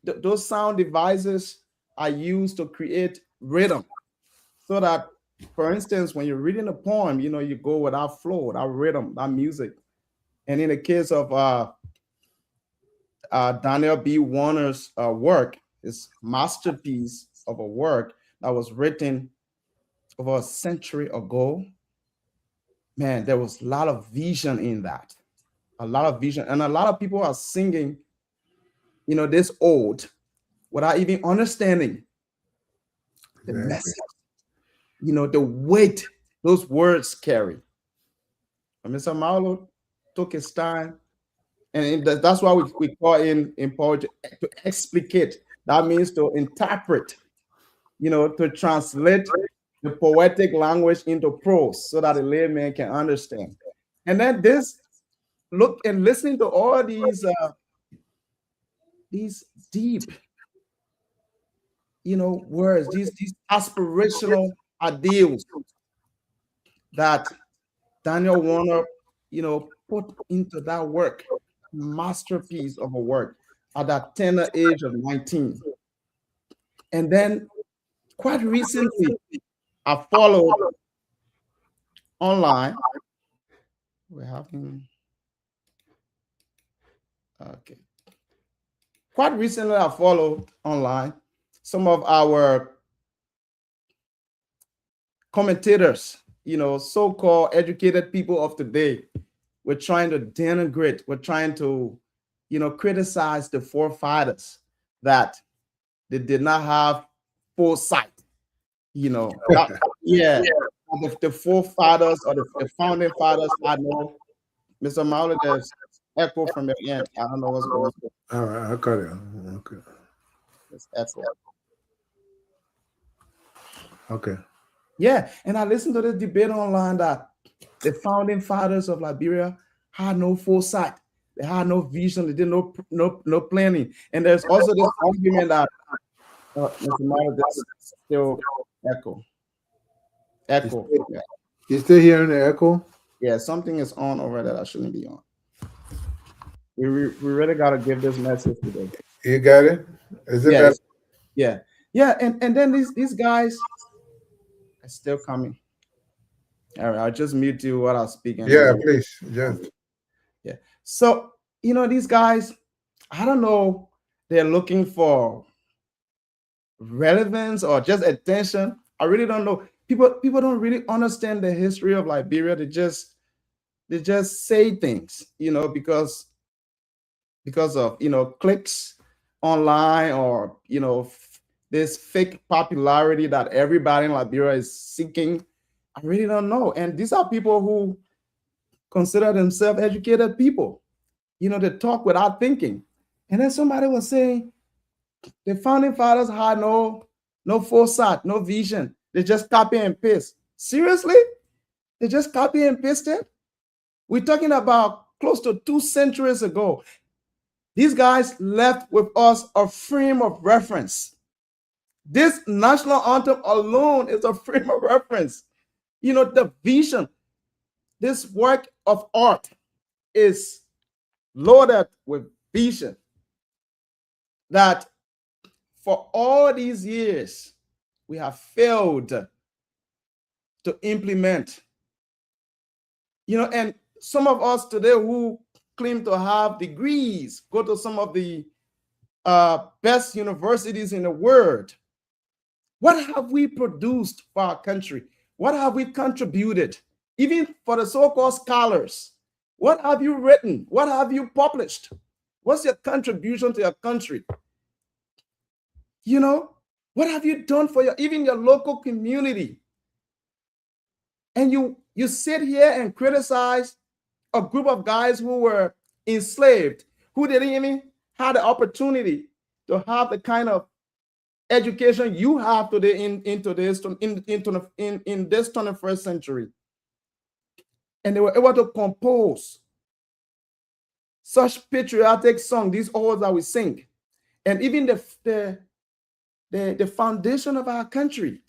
Those sound devices are used to create rhythm so that, for instance, when you're reading a poem, you go with that flow, that rhythm, that music. And in the case of Daniel B. Warner's work, his masterpiece of a work that was written over a century ago, man, there was a lot of vision in that, a lot of vision. And a lot of people are singing, this ode without even understanding the Exactly. message, the weight those words carry. And Mr. Marlowe took his time, and that's why we call in poetry to explicate. That means to interpret, to translate the poetic language into prose so that the layman can understand. And then this look and listening to all these deep, words, these aspirational ideals that Daniel Warner, put into that work, masterpiece of a work at that tender age of 19. And then quite recently, I followed online. We're having okay. Quite recently, I followed online some of our commentators, so-called educated people of today. We're trying to denigrate, we're trying to, criticize the forefathers that they did not have foresight, yeah, the forefathers or the founding fathers. I know, Mr. Mauler, there's echo from your end. I don't know what's going on. All right, I got it. Okay. There's echo. Okay. Yeah, and I listened to this debate online that the founding fathers of Liberia had no foresight. They had no vision. They did no planning. And there's also this argument that Mr. Mauler, there's still echo. You Echo. still, Yeah. you still hearing the echo? Yeah, something is on over there that shouldn't be on. We really gotta give this message today. You got it? Is it Yeah, better? yeah, yeah. And then these guys are still coming. All right, I'll just mute you while I speak, and then Yeah, you. please. Just Yeah. So these guys, I don't know, they're looking for relevance or just attention. I really don't know. People don't really understand the history of Liberia. They just say things, because of clicks online, or this fake popularity that everybody in Liberia is seeking? I really don't know. And these are people who consider themselves educated people. They talk without thinking. And then somebody was saying the founding fathers had no foresight, no vision. They just copy and paste. Seriously? They just copy and paste it? We're talking about close to 2 centuries ago. These guys left with us a frame of reference. This national anthem alone is a frame of reference. The vision, this work of art is loaded with vision that for all these years we have failed to implement. And some of us today who claim to have degrees go to some of the best universities in the world. What have we produced for our country? What have we contributed? Even for the so-called scholars, what have you written? What have you published? What's your contribution to your country? What have you done for even your local community? And you sit here and criticize a group of guys who were enslaved, who didn't even have the opportunity to have the kind of education you have today in this 21st century. And they were able to compose such patriotic songs, these odes that we sing, and even the foundation of our country,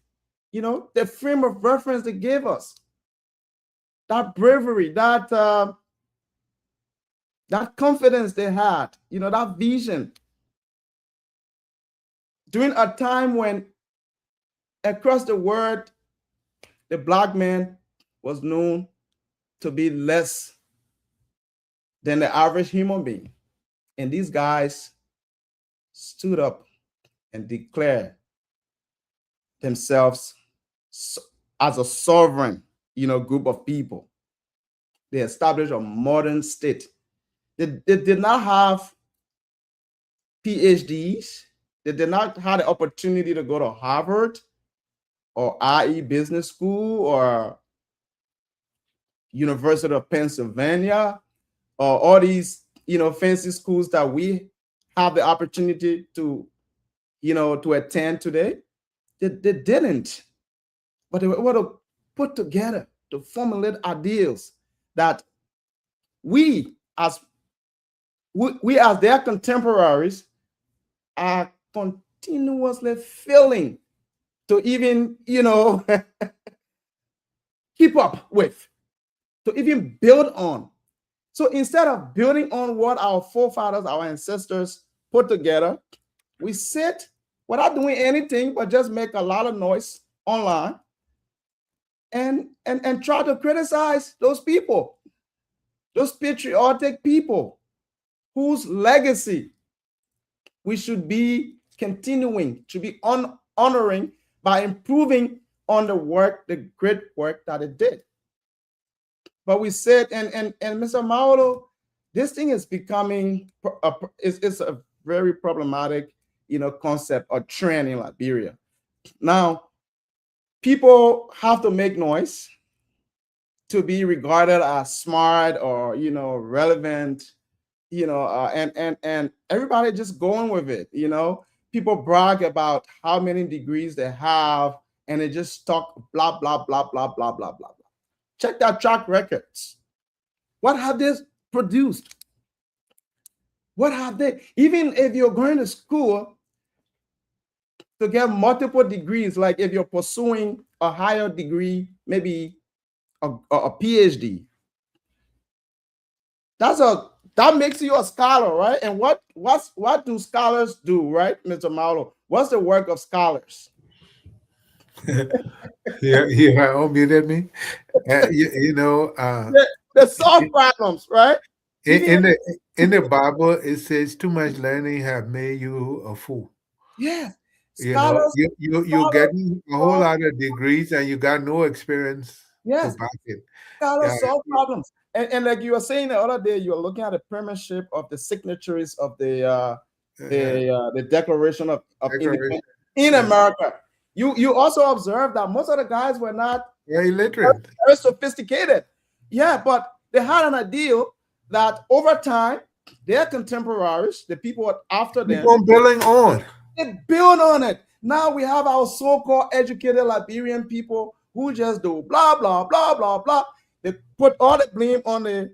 the frame of reference they gave us, that bravery, that confidence they had, that vision during a time when across the world the Black man was known to be less than the average human being. And these guys stood up and declared themselves as a sovereign, group of people. They established a modern state. They did not have PhDs. They did not have the opportunity to go to Harvard or IE Business School or University of Pennsylvania or all these, fancy schools that we have the opportunity to, to attend today. They didn't, but they were able to put together, to formulate ideals that we as their contemporaries are continuously failing to even, keep up with, to even build on. So instead of building on what our forefathers, our ancestors put together, we sit without doing anything but just make a lot of noise online and try to criticize those people, those patriotic people whose legacy we should be continuing to be honoring by improving on the great work that it did. But we said, and Mr. Mauro, this thing is becoming it's a very problematic, concept or trend in Liberia. Now, people have to make noise to be regarded as smart or relevant, and everybody just going with it. People brag about how many degrees they have, and they just talk blah blah blah blah blah blah blah. Check their track records. What have they produced? What have they? Even if you're going to school to get multiple degrees, like if you're pursuing a higher degree, maybe a PhD, that makes you a scholar, right? And what do scholars do, right, Mr. Marlo? What's the work of scholars? Yeah, unmuted me. They solve problems, right? In the Bible, it says too much learning have made you a fool. Yeah. Scholars, you're getting a whole solve, lot of degrees and you got no experience to back it. Scholars solve problems. And like you were saying the other day, you were looking at the premiership of the signatories of the Declaration of Independence. in Yes. America. You also observe that most of the guys were not Very illiterate. very sophisticated. Yeah, but they had an ideal that over time, their contemporaries, the people after Keep them, on building on. they build on it. Now we have our so-called educated Liberian people who just do blah blah blah blah blah. They put all the blame on the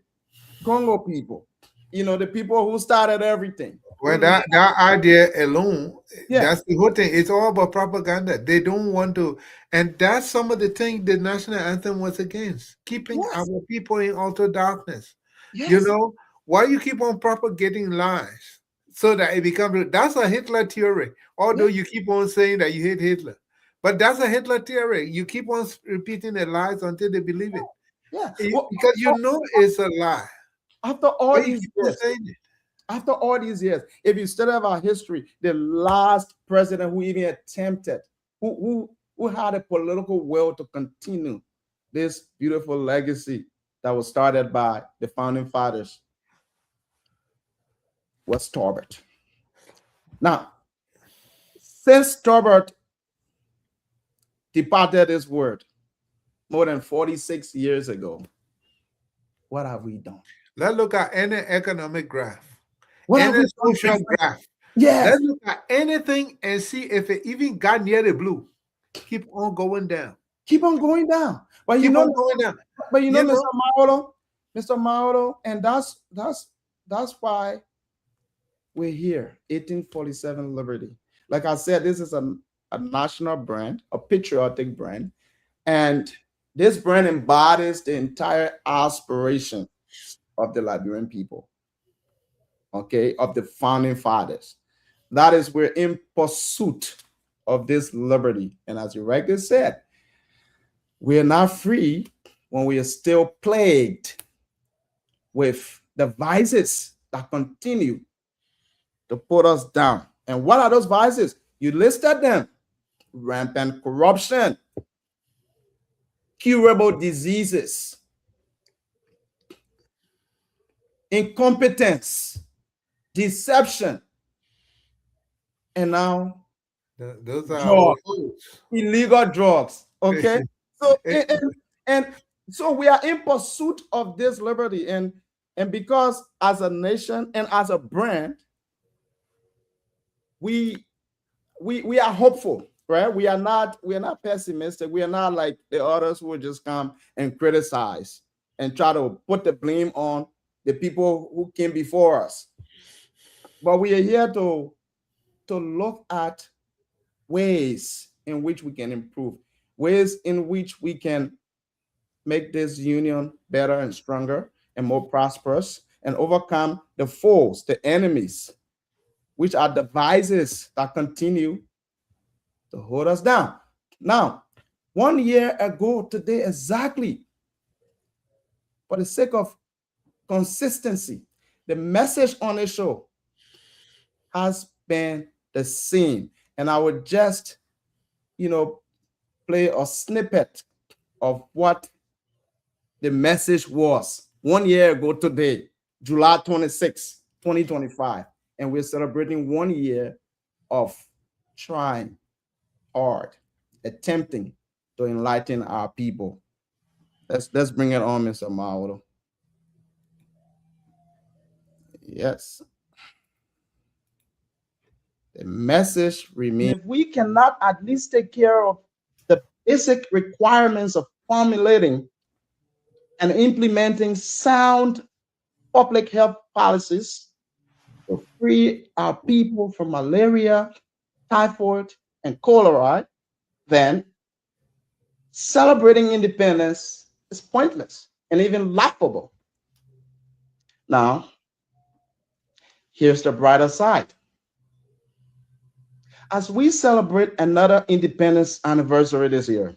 Congo people. You know, the people who started everything. Well, that idea alone, Yeah, that's the whole thing. It's all about propaganda. They don't want to, and that's some of the things the national anthem was against, keeping yes, our people in utter darkness. You yes, know, why you keep on propagating lies so that it becomes that's a Hitler theory. Although yeah, you keep on saying that you hate Hitler, but that's a Hitler theory. You keep on repeating the lies until they believe it, yeah. Well, because you know it's a lie. after all Why you these keep on years, saying it? if you study our history, the last president who even attempted, who had a political will to continue this beautiful legacy that was started by the founding fathers was Torbert. Now, since Torbert departed this world more than 46 years ago, what have we done? Let's look at any economic graph, What have any we done? social graph. Yes, Let's look at anything and see if it even got near the blue. Keep on going down. keep on going down. But Keep on going down. You Mr. know, Mauro, and that's why we're here. 1847 Liberty. Like I said, this is a national brand, a patriotic brand, and this brand embodies the entire aspiration of the Liberian people, okay, of the founding fathers. That is, we're in pursuit of this liberty. And as you rightly said, we are not free when we are still plagued with the vices that continue to put us down. And what are those vices? You listed them: rampant corruption, curable diseases, incompetence, deception, and now those are our drugs, foods. illegal drugs. Okay. So and so we are in pursuit of this liberty, and because as a nation and as a brand, we we are hopeful, right? We are not pessimistic. We are not like the others who will just come and criticize and try to put the blame on the people who came before us. But we are here to look at ways in which we can improve, ways in which we can make this union better and stronger and more prosperous and overcome the foes, the enemies, which are devices that continue to hold us down. Now, 1 year ago today, exactly, for the sake of consistency, the message on the show has been the same. And I would just, play a snippet of what the message was 1 year ago today, July 26, 2025. And we're celebrating 1 year of trying hard, attempting to enlighten our people. Let's bring it on, Mr. Mauro. Yes. The message remains. If we cannot at least take care of the basic requirements of formulating and implementing sound public health policies to free our people from malaria, typhoid, and cholera, then celebrating independence is pointless and even laughable. Now, here's the brighter side. As we celebrate another independence anniversary this year,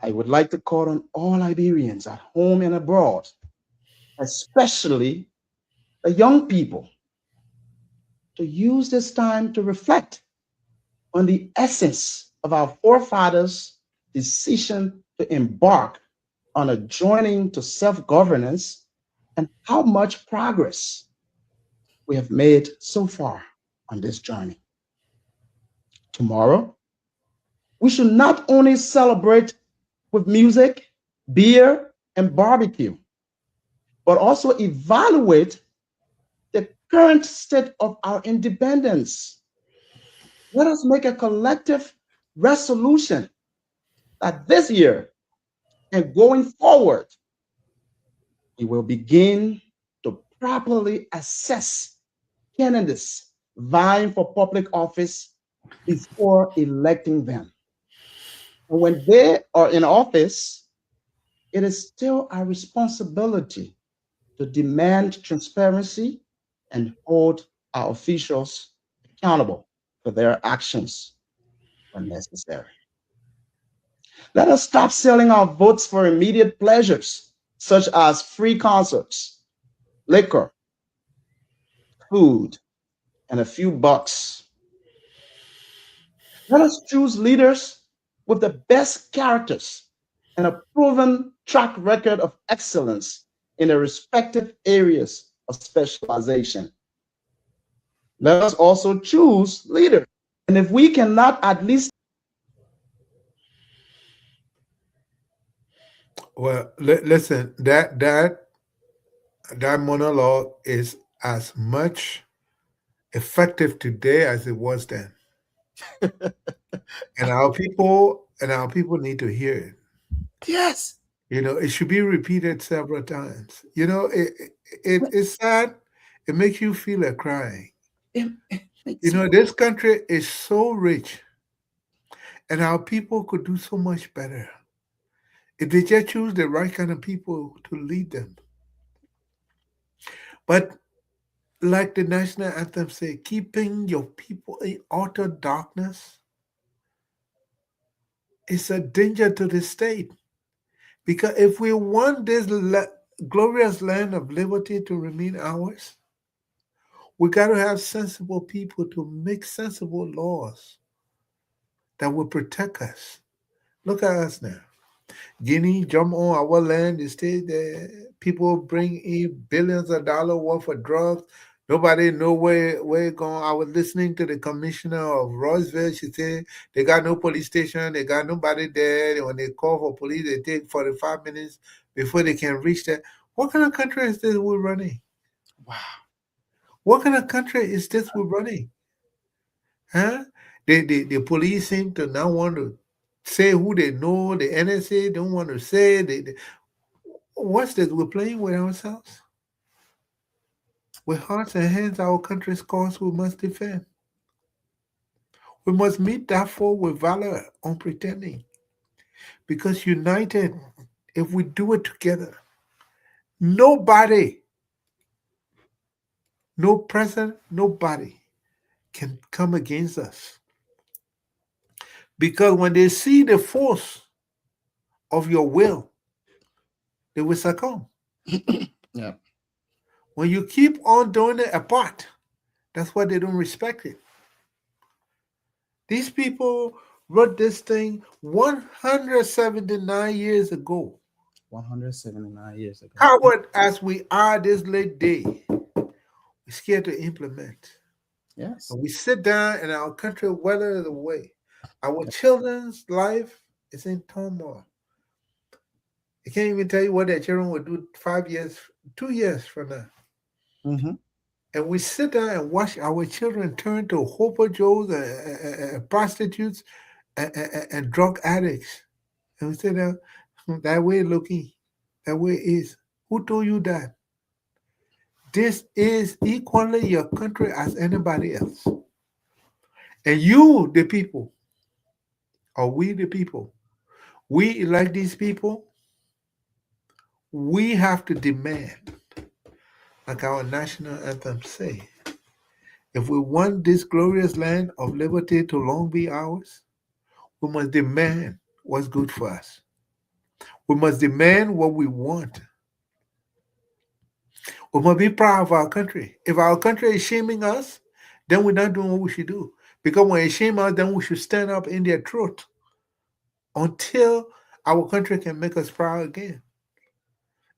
I would like to call on all Liberians at home and abroad, especially the young people, to use this time to reflect on the essence of our forefathers' decision to embark on a journey to self-governance and how much progress we have made so far on this journey. Tomorrow, we should not only celebrate with music, beer, and barbecue, but also evaluate the current state of our independence. Let us make a collective resolution that this year and going forward, we will begin to properly assess candidates vying for public office before electing them. And when they are in office, it is still our responsibility to demand transparency and hold our officials accountable for their actions when necessary. Let us stop selling our votes for immediate pleasures, such as free concerts, liquor, food, and a few bucks. Let us choose leaders with the best characters and a proven track record of excellence in their respective areas of specialization. Let us also choose leaders. And if we cannot at least Well, listen, that monologue is as much effective today as it was then, and our people need to hear it. yes, It should be repeated several times. It's sad. It makes you feel like crying. it makes me This country is so rich, and our people could do so much better if they just choose the right kind of people to lead them. But like the national anthem say, keeping your people in utter darkness is a danger to the state. Because if we want this glorious land of liberty to remain ours, we got to have sensible people to make sensible laws that will protect us. Look at us now. Guinea jump on our land, they stay there. People bring in billions of dollars worth of drugs. Nobody know where it going. I was listening to the commissioner of Roseville. She said they got no police station, they got nobody there. When they call for police, they take 45 minutes before they can reach there. What kind of country is this we're running? wow. What kind of country is this we're running? Huh? The police seem to not want to say who they know. The NSA don't want to say. What's this? We're playing with ourselves. With hearts and hands, our country's cause we must defend. We must meet that foe with valor, unpretending. Because united, if we do it together, nobody, no present, nobody can come against us. Because when they see the force of your will, they will succumb. Yeah. When you keep on doing it apart, that's why they don't respect it. These people wrote this thing 179 years ago. 179 years ago. Coward as we are this late day, we're scared to implement. Yes. And we sit down and our country weathers away. Our children's life is in turmoil. They can't even tell you what their children will do 5 years, 2 years from now. Mm-hmm. And we sit down and watch our children turn to Hooper Joes and prostitutes and drug addicts. And we sit down, that way looking, that way is. Who told you that? This is equally your country as anybody else. And you, the people, or we, the people, we elect these people, we have to demand, like our national anthem say, if we want this glorious land of liberty to long be ours, we must demand what's good for us. We must demand what we want. We must be proud of our country. If our country is shaming us, then we're not doing what we should do. Because when they shame us, then we should stand up in their truth until our country can make us proud again.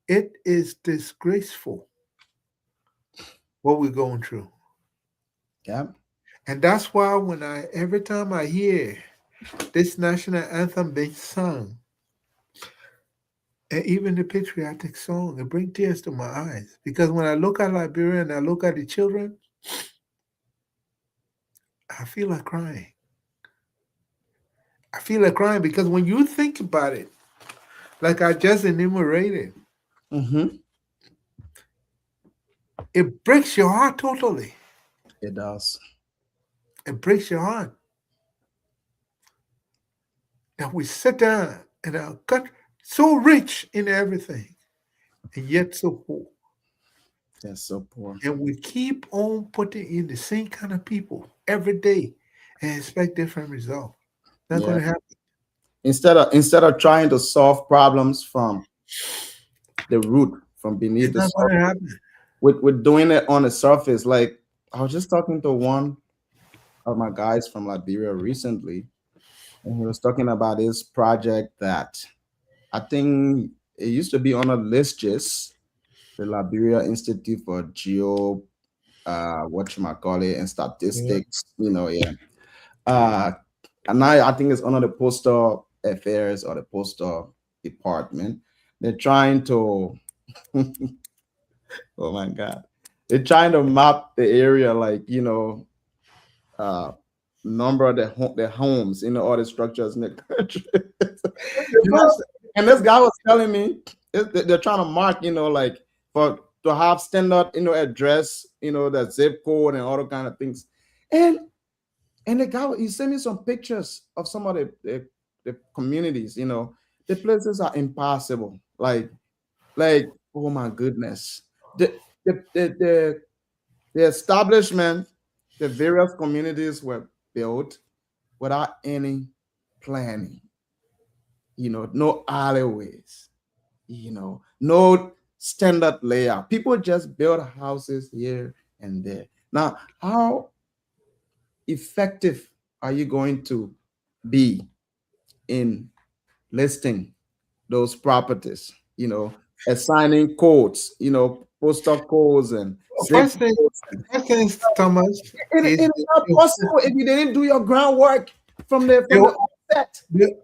It is disgraceful what we're going through. Yeah. And that's why when every time I hear this national anthem being sung, and even the patriotic song, it brings tears to my eyes. Because when I look at Liberia and I look at the children, I feel like crying. I feel like crying because when you think about it, like I just enumerated, Mm-hmm. it breaks your heart totally. It does. It breaks your heart that we sit down and our country so rich in everything and yet so poor. They're so poor. And we keep on putting in the same kind of people every day and expect different results. Not going Yeah. to happen. Instead of trying to solve problems from the root, from beneath It's the not going to surface, happen. we're doing it on the surface. Like I was just talking to one of my guys from Liberia recently, and he was talking about this project that I think it used to be on a list, just the Liberia Institute for Geo, call it, and Yeah. Statistics. Yeah. Uh, and now I think it's under the postal affairs or the postal department. They're trying to, oh my God, they're trying to map the area, like uh, number of the homes, all the structures in the country. The you know, first, and this guy was telling me they're trying to mark, like for to have standard, address, the zip code and all the kind of things. And the guy he sent me some pictures of some of the communities. The places are impossible. Like oh my goodness, the the the, the establishment, the various communities were built without any planning. No alleyways. No standard layout. People just build houses here and there. Now, how effective are you going to be in listing those properties? Assigning codes, postal codes and zip first thing, codes. first thing, Thomas, is It's not possible if you didn't do your groundwork from the outset.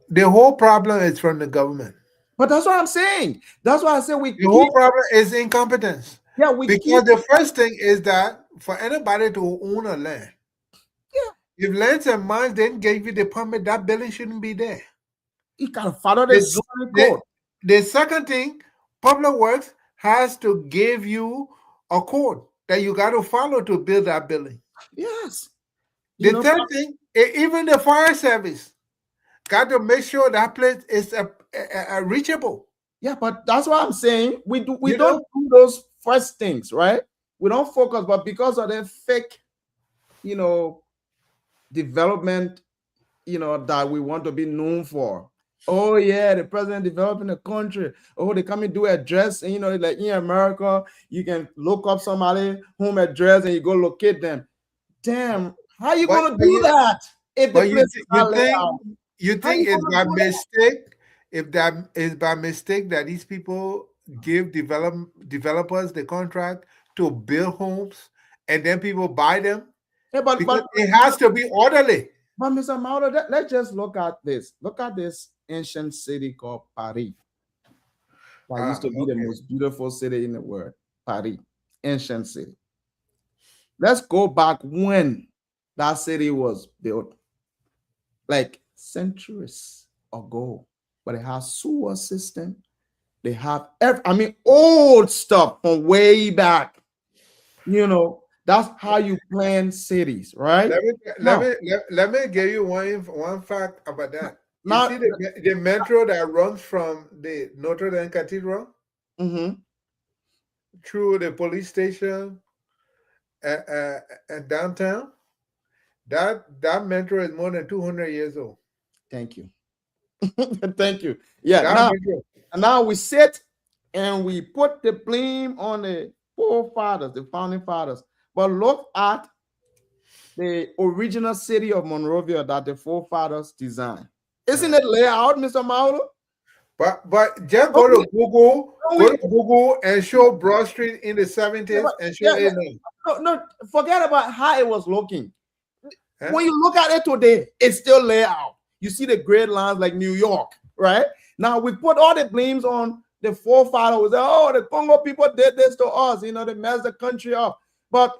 the whole problem is from the government. But that's what I'm saying. That's why I say we The whole keep, problem is incompetence. yeah, we Because keep, the first thing is that for anybody to own a land, yeah, if lands and mines didn't give you the permit, that building shouldn't be there. you gotta follow the This, zoning the, code. the second thing, public works has to give you a code that you got to follow to build that building. Yes. The third thing, even the fire service got to make sure that place is reachable. Yeah, but that's what I'm saying. We You don't know, do those first things, right? We don't focus, but because of the fake, you know, development, that we want to be known for. Oh yeah, the president developing the country. Oh, they come and do address, and like in America, you can look up somebody home address and you go locate them. Damn, how you but gonna but do you that if the but place is you not laid think out? you How think you it's gonna by do that? mistake if that is by mistake that these people give developers the contract to build homes and then people buy them Yeah, but because but it has to be orderly. but Mr. Mauro, let's just look at this. Look at this ancient city called Paris. That used Ah, to be the okay. most beautiful city in the world. Paris, ancient city. Let's go back when that city was built, like centuries ago. But it has sewer system. They have, old stuff from way back. That's how you plan cities, right? Let me Now, let me give you one fact about that. You see now, the metro that runs from the Notre Dame Cathedral mhm, through the police station and downtown. That metro is more than 200 years old. thank you. Thank you. Yeah, That metro. now we sit and we put the blame on the forefathers, the founding fathers. But look at the original city of Monrovia that the forefathers designed. Isn't it laid out, Mr. Mauro? But just Don't we, don't Go we, to Google and show Broad Street in the yeah, 70s but- and show yeah, it now. no, forget about how it was looking. Huh? When you look at it today, it's still laid out. You see the grid lines like New York, right? Now we put all the blames on the forefathers. Oh, the Congo people did this to us. You know, they messed the country up. But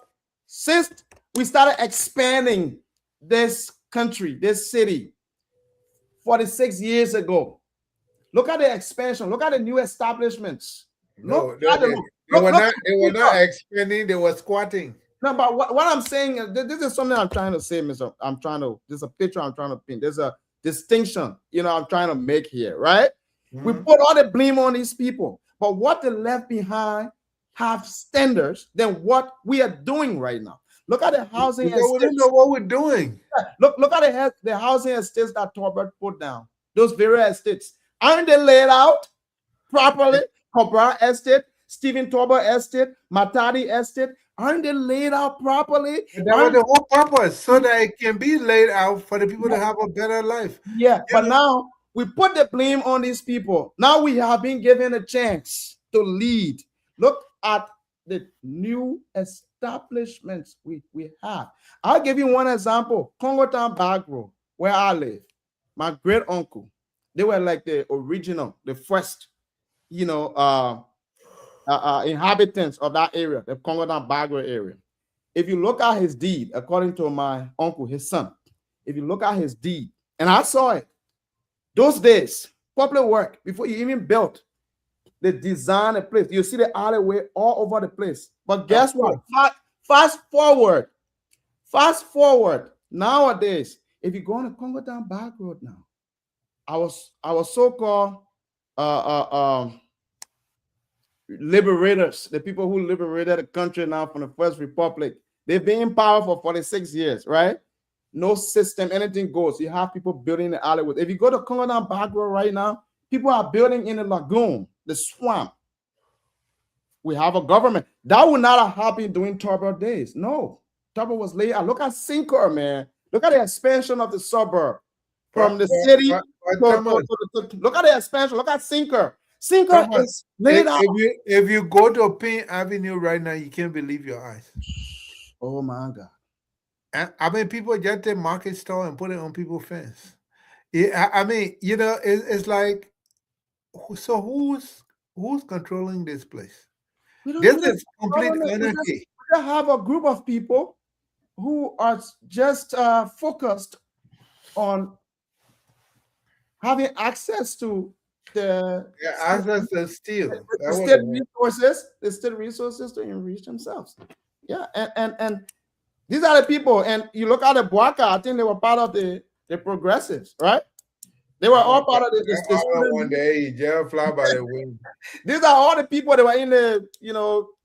since we started expanding this country, this city, 46 years ago, look at the expansion. Look at the new establishments. No, Look at the they look, were look not. at They were the not expanding. They were squatting. no, but what I'm saying is this is something I'm trying to say, Mr. I'm trying to, there's a picture I'm trying to paint. There's a distinction, I'm trying to make here, right? We Mhm. put all the blame on these people, but what they left behind have standards than what we are doing right now. Look at the housing Because we don't estates. know what we're doing. Look at the housing estates that Torbert put down. Those various estates. Aren't they laid out properly? Cobra Estate, Stephen Torber Estate, Matadi Estate, aren't they laid out properly? And that was the whole purpose, so that it can be laid out for the people to have a better life. Yeah, You but know, now we put the blame on these people. Now we have been given a chance to lead. Look at the new establishments we have. I'll give you one example. Congo Town Back Road, where I live. My great uncle, they were like the original, the first, you know, inhabitants of that area, the Congo Town Back Road area. If you look at his deed, according to my uncle, his son, if you look at his deed, and I saw it, those days, public work, before you even built, they design a place. You see the alleyway all over the place. But guess what? Fast forward. Nowadays, if you go on the Congo Town Back Road now, our so-called liberators, the people who liberated the country now from the First Republic, they've been in power for 46 years, right? No system, anything goes. You have people building the alleyways. If you go to Congo Town Back Road right now, people are building in the lagoon, the swamp. We have a government that would not have happened during Turbo days. No, Turbo was laid out. Look at Sinker, man. Look at the expansion of the suburb from the city. Look at the expansion. Look at Sinker. Sinker is laid out. If you go to Payne Avenue right now, you can't believe your eyes. Oh my God. And I mean, people get their market store and put it on people's fence. Yeah, I mean, it's like, so who's controlling this place? This is complete anarchy. We have a group of people who are just focused on having access to the access to steel, the state resources to enrich themselves. Yeah, and these are the people. And you look at the Boaka, I think they were part of the progressives, right? They were all part of the one day, Jeff fly by the wind. These are all the people that were in the,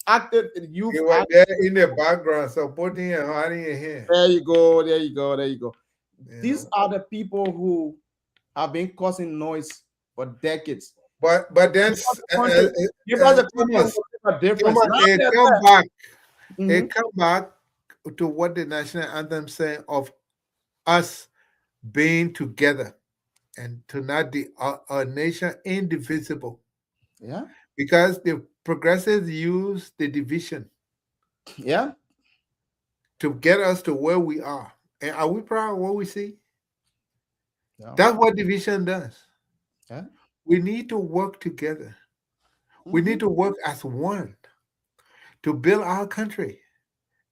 active youth. They were there in the background, supporting and hiding your hand. There you go. Yeah. These are the people who have been causing noise for decades. But then give us a difference. It come back to what the national anthem saying of us being together and to not the a nation indivisible. Yeah. Because the progressives use the division. Yeah. To get us to where we are. And are we proud of what we see? Yeah. That's what division does. Yeah. We need to work together. We need to work as one to build our country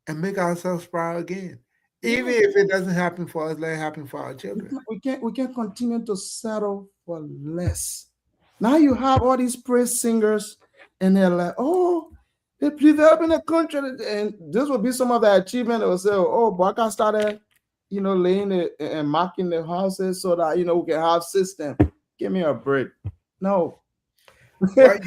and make ourselves proud again. Even if it doesn't happen for us, let it happen for our children. We can't continue to settle for less. Now you have all these praise singers, and they're like, oh, they prevailed in the country, and this will be some of the achievement. They will say, oh, Baka started, laying it and marking the houses so that we can have system. Give me a break. No. You're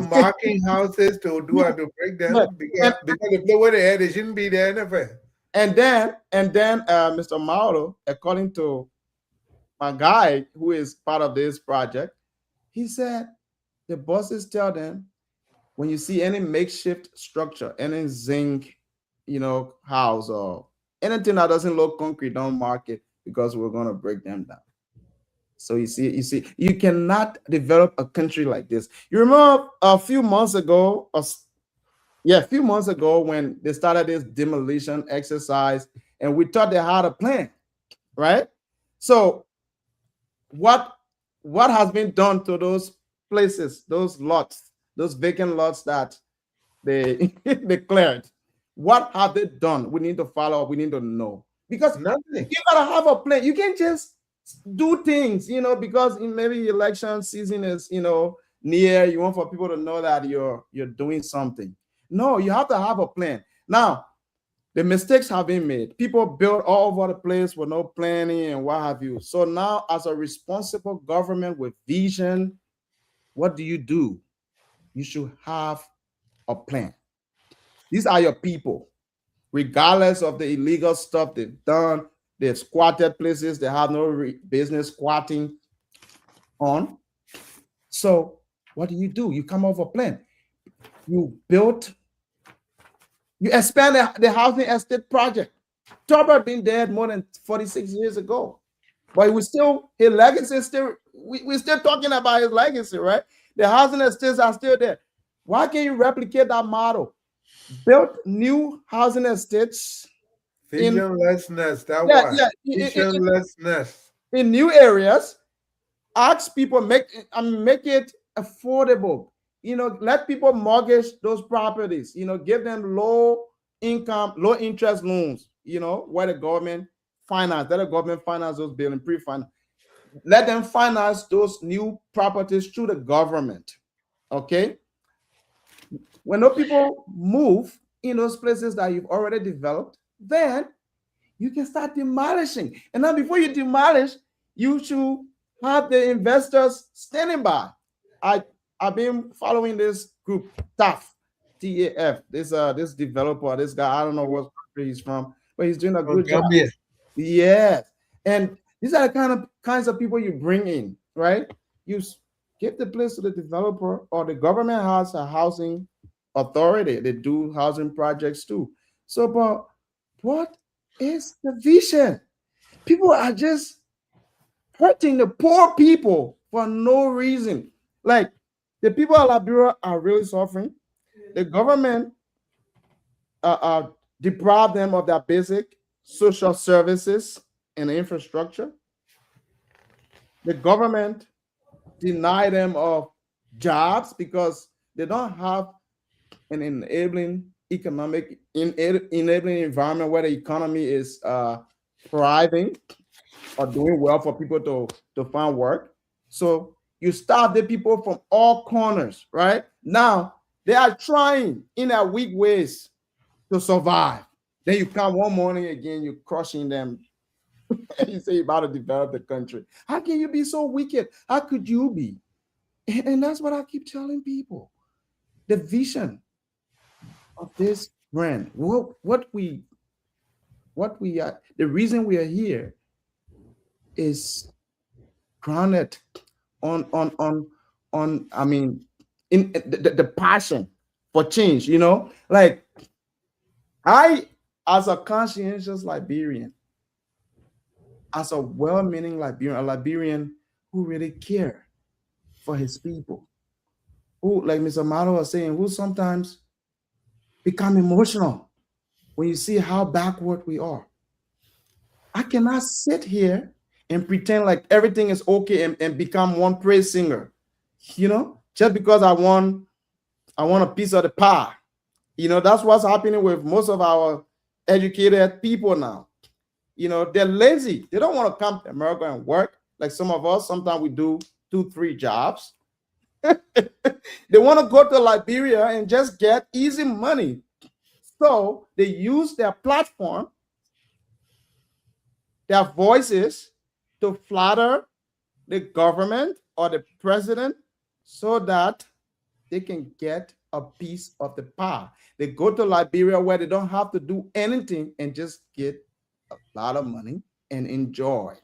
marking houses to break them because if they were there, they shouldn't be there anyway. And then, Mr. Mauro, according to my guy who is part of this project, he said the bosses tell them when you see any makeshift structure, any zinc, house or anything that doesn't look concrete, don't mark it because we're gonna break them down. So you see, you cannot develop a country like this. You remember a few months ago when they started this demolition exercise, and we thought they had a plan, right? So what what has been done to those places, those lots, those vacant lots that they declared? What have they done? We need to follow up. We need to know, because Nothing. you gotta have a plan. You can't just do things, because in maybe election season is, near. You want for people to know that you're doing something. No, you have to have a plan. Now, the mistakes have been made. People built all over the place with no planning and what have you. So now, as a responsible government with vision, what do? You should have a plan. These are your people, regardless of the illegal stuff they've done. They've squatted places they have no business squatting on. So what do? You come up with a plan. You built, you expand the housing estate project. Turbot been dead more than 46 years ago. But his legacy is still, we're still talking about his legacy, right? The housing estates are still there. Why can't you replicate that model? Build new housing estates in, Visionlessness. That yeah, why. yeah, Visionlessness. in new areas. Ask people, make it affordable. Let people mortgage those properties. Give them low income, low interest loans. Where the government finance, let the government finance those buildings, pre-finance. Let them finance those new properties through the government. Okay. When those people move in those places that you've already developed, then you can start demolishing. And now, before you demolish, you should have the investors standing by. I've been following this group, TAF, TAF. This developer, this guy, I don't know what country he's from, but he's doing a From good job. Gambia. Yes. And these are the kinds of people you bring in, right? You give the place to the developer, or the government has a housing authority. They do housing projects too. So, but what is the vision? People are just hurting the poor people for no reason. Like, the people of Liberia are really suffering. The government deprive them of their basic social services and infrastructure. The government deny them of jobs because they don't have an enabling enabling environment where the economy is thriving or doing well for people to find work. So you starve the people from all corners, right? Now they are trying in their weak ways to survive. Then you come one morning again, you're crushing them. And you say you're about to develop the country. How can you be so wicked? How could you be? And that's what I keep telling people. The vision of this brand, what we are, the reason we are here is grounded on I mean, in the passion for change. Like, I, as a conscientious Liberian, as a well-meaning Liberian, a Liberian who really care for his people, who, like Mr. Malo was saying, who sometimes become emotional when you see how backward we are. I cannot sit here and pretend like everything is okay and become one praise singer, just because I want a piece of the pie. That's what's happening with most of our educated people now. They're lazy. They don't want to come to America and work like some of us. Sometimes we do 2-3 jobs. They want to go to Liberia and just get easy money. So they use their platform, their voices, to flatter the government or the president so that they can get a piece of the pie. They go to Liberia where they don't have to do anything and just get a lot of money and enjoy.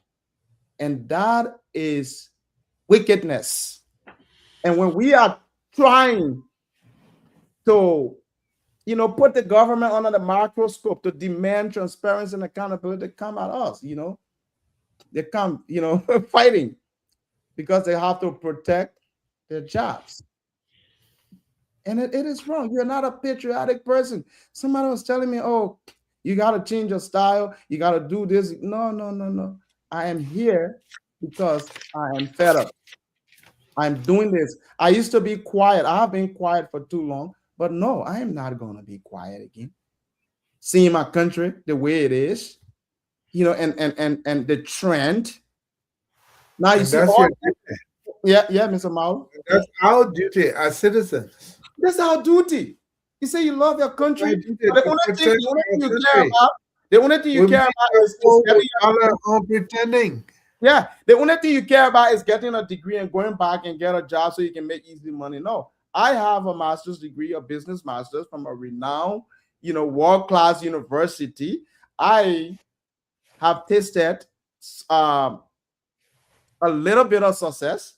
And that is wickedness. And when we are trying to, put the government under the microscope to demand transparency and accountability, they come at us, they come, fighting because they have to protect their jobs. And it is wrong. You're not a patriotic person. Somebody was telling me, oh, You got to change your style. You got to do this. No, no, no, no. I am here because I am fed up. I'm doing this. I used to be quiet. I have been quiet for too long, but no, I am not going to be quiet again. Seeing my country the way it is, and the trend. Now you And see that's all. your duty. Yeah, Mr. Mao. That's our duty as citizens. That's our duty. You say you love your country, Our duty but to protect the only thing our you care country. about, the only thing you We make care about that is whole getting dollar on pretending. yeah. The only thing you care about is getting a degree and going back and get a job so you can make easy money. No, I have a master's degree, a business master's from a renowned, world-class university. I have tasted um, a little bit of success.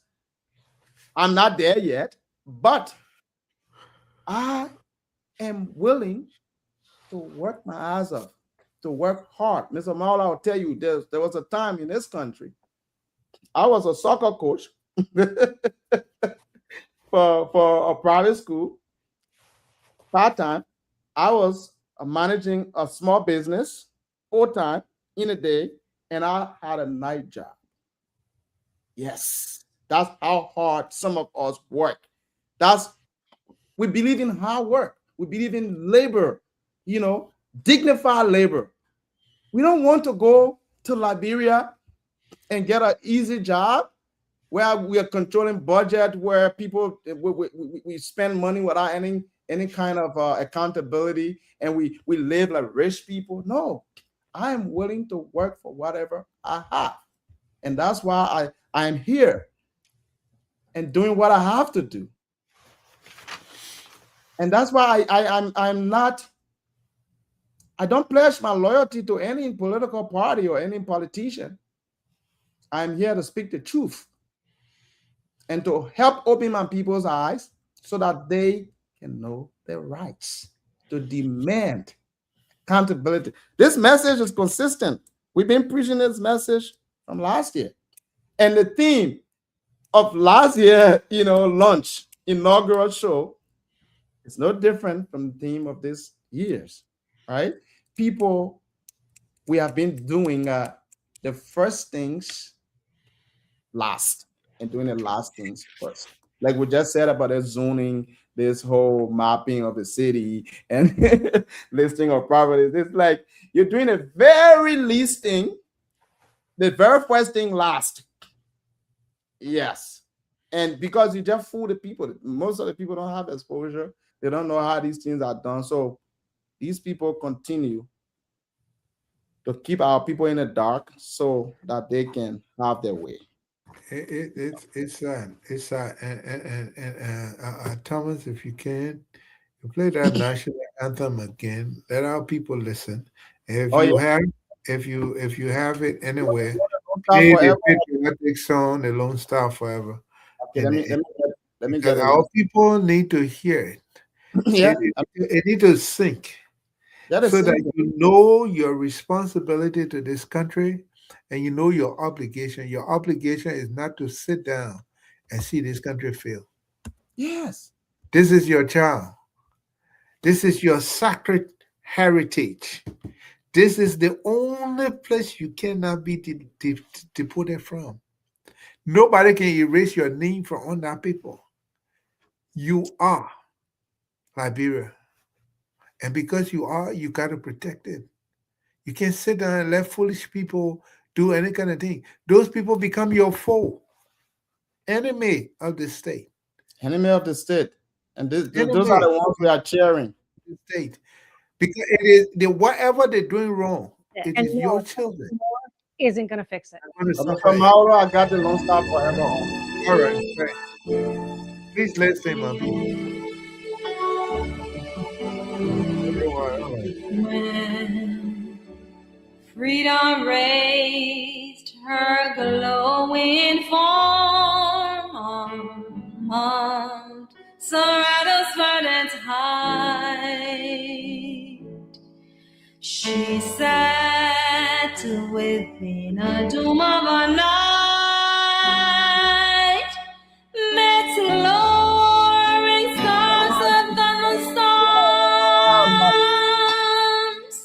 I'm not there yet, but I am willing to work my ass off, to work hard. Mr. Maula, I'll tell you, there was a time in this country, I was a soccer coach for a private school, part time. I was managing a small business full time in a day, and I had a night job. Yes, that's how hard some of us work. That's We believe in hard work. We believe in labor, dignified labor. We don't want to go to Liberia and get an easy job where we are controlling budget, where people we spend money without any kind of accountability, and we live like rich people. No, I am willing to work for whatever I have, and that's why I am here and doing what I have to do, and that's why I'm not. I don't pledge my loyalty to any political party or any politician. I'm here to speak the truth and to help open my people's eyes so that they can know their rights, to demand accountability. This message is consistent. We've been preaching this message from last year. And the theme of last year, launch, inaugural show, is no different from the theme of this year's, right? People, we have been doing the first things last and doing the last things first. Like we just said about the zoning, this whole mapping of the city and listing of properties. It's like you're doing the very least thing, the very first thing last. Yes. And because you just fool the people, most of the people don't have exposure. They don't know how these things are done. So these people continue to keep our people in the dark so that they can have their way. It's sad. It's sad. Thomas, if you can, you play that national anthem again. Let our people listen. If Oh yeah, you have, if you have it anywhere, don't stop play the forever. patriotic song, "The Lone Star Forever," Okay, and, let me get because it. our people need to hear it. Yeah, It need to sink that is so that simple. you know your responsibility to this country and you know your obligation. Your obligation is not to sit down and see this country fail. Yes. This is your child. This is your sacred heritage. This is the only place you cannot be deported from. Nobody can erase your name from on that people. You are Liberia. And because you are, you got to protect it. You can't sit down and let foolish people do any kind of thing. Those people become your foe, enemy of the state. Enemy of the state. And those are Enemy the ones we are cheering. of the state. Because it is the whatever they're doing wrong, it And is no, your children isn't going to fix it. that are going to But suffer Mr. it. Mauro, I got the Lone Star Forever on. All right. Please listen, my people. All right. When freedom raised her glowing form on Mount Sorato's verdant height, she sat within a doom of a night, met lowering stars of thunderstorms,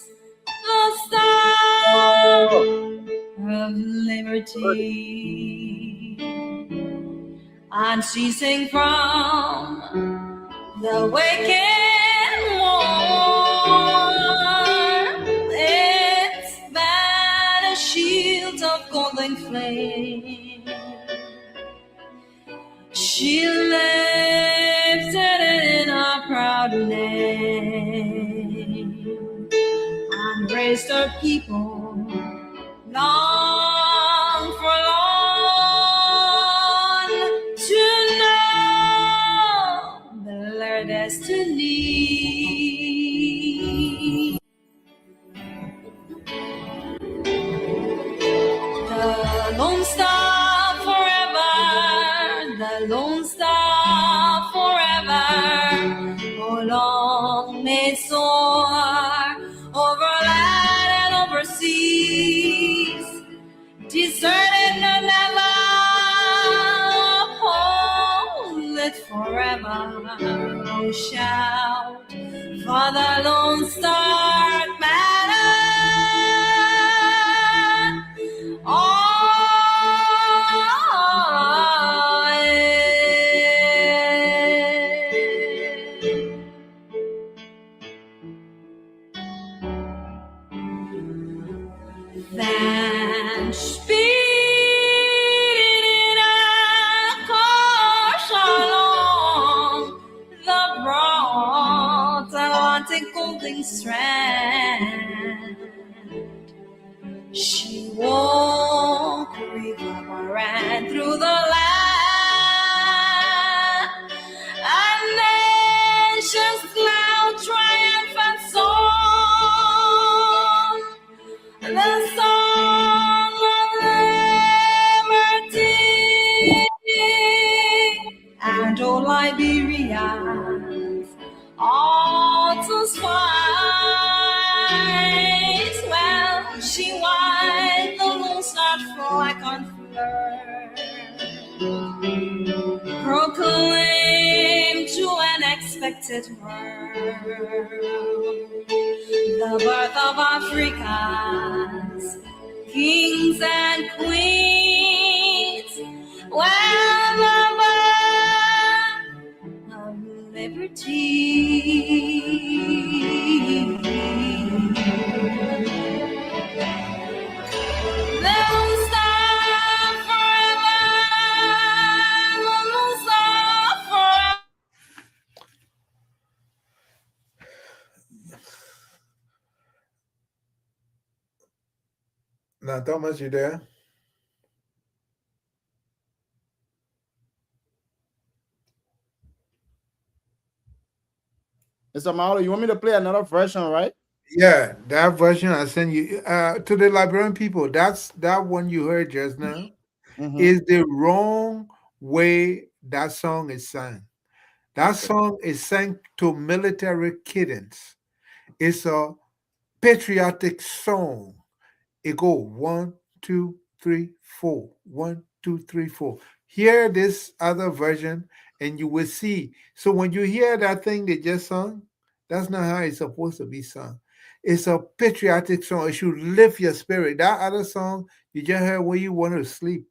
liberty, unceasing from the waking war. It's been a shield of golden flame. She lifted it in a proud name and raised her people long forlorn to know their destiny. The Lone Star forever, the Lone Star forever, oh long may soar over land and over seas, deserted and never, hold it forever, oh shout for the Lone Star banner. Then speeding a course along the broad Atlantic golden strand, she walked river and through the land, and nations loud triumphant song, the song of liberty. And oh Liberians, all to spice, well, she wiped the Lone Star flag on fleur, proclaimed to an expected world the birth of Africa's kings and queens. Well, the birth of liberty. The Lone Star forever, the Lone Star forever. Now, Thomas, you there? Mr. Mahalo, you want me to play another version, right? Yeah, that version I sent you to the Liberian people. That one you heard just now is the wrong way that song is sung. That song is sung to military kittens. It's a patriotic song. It go 1, 2, 3, 4. 1, 2, 3, 4. Hear this other version, and you will see. So when you hear that thing they just sung, that's not how it's supposed to be sung. It's a patriotic song. It should lift your spirit. That other song you just heard when you want to sleep.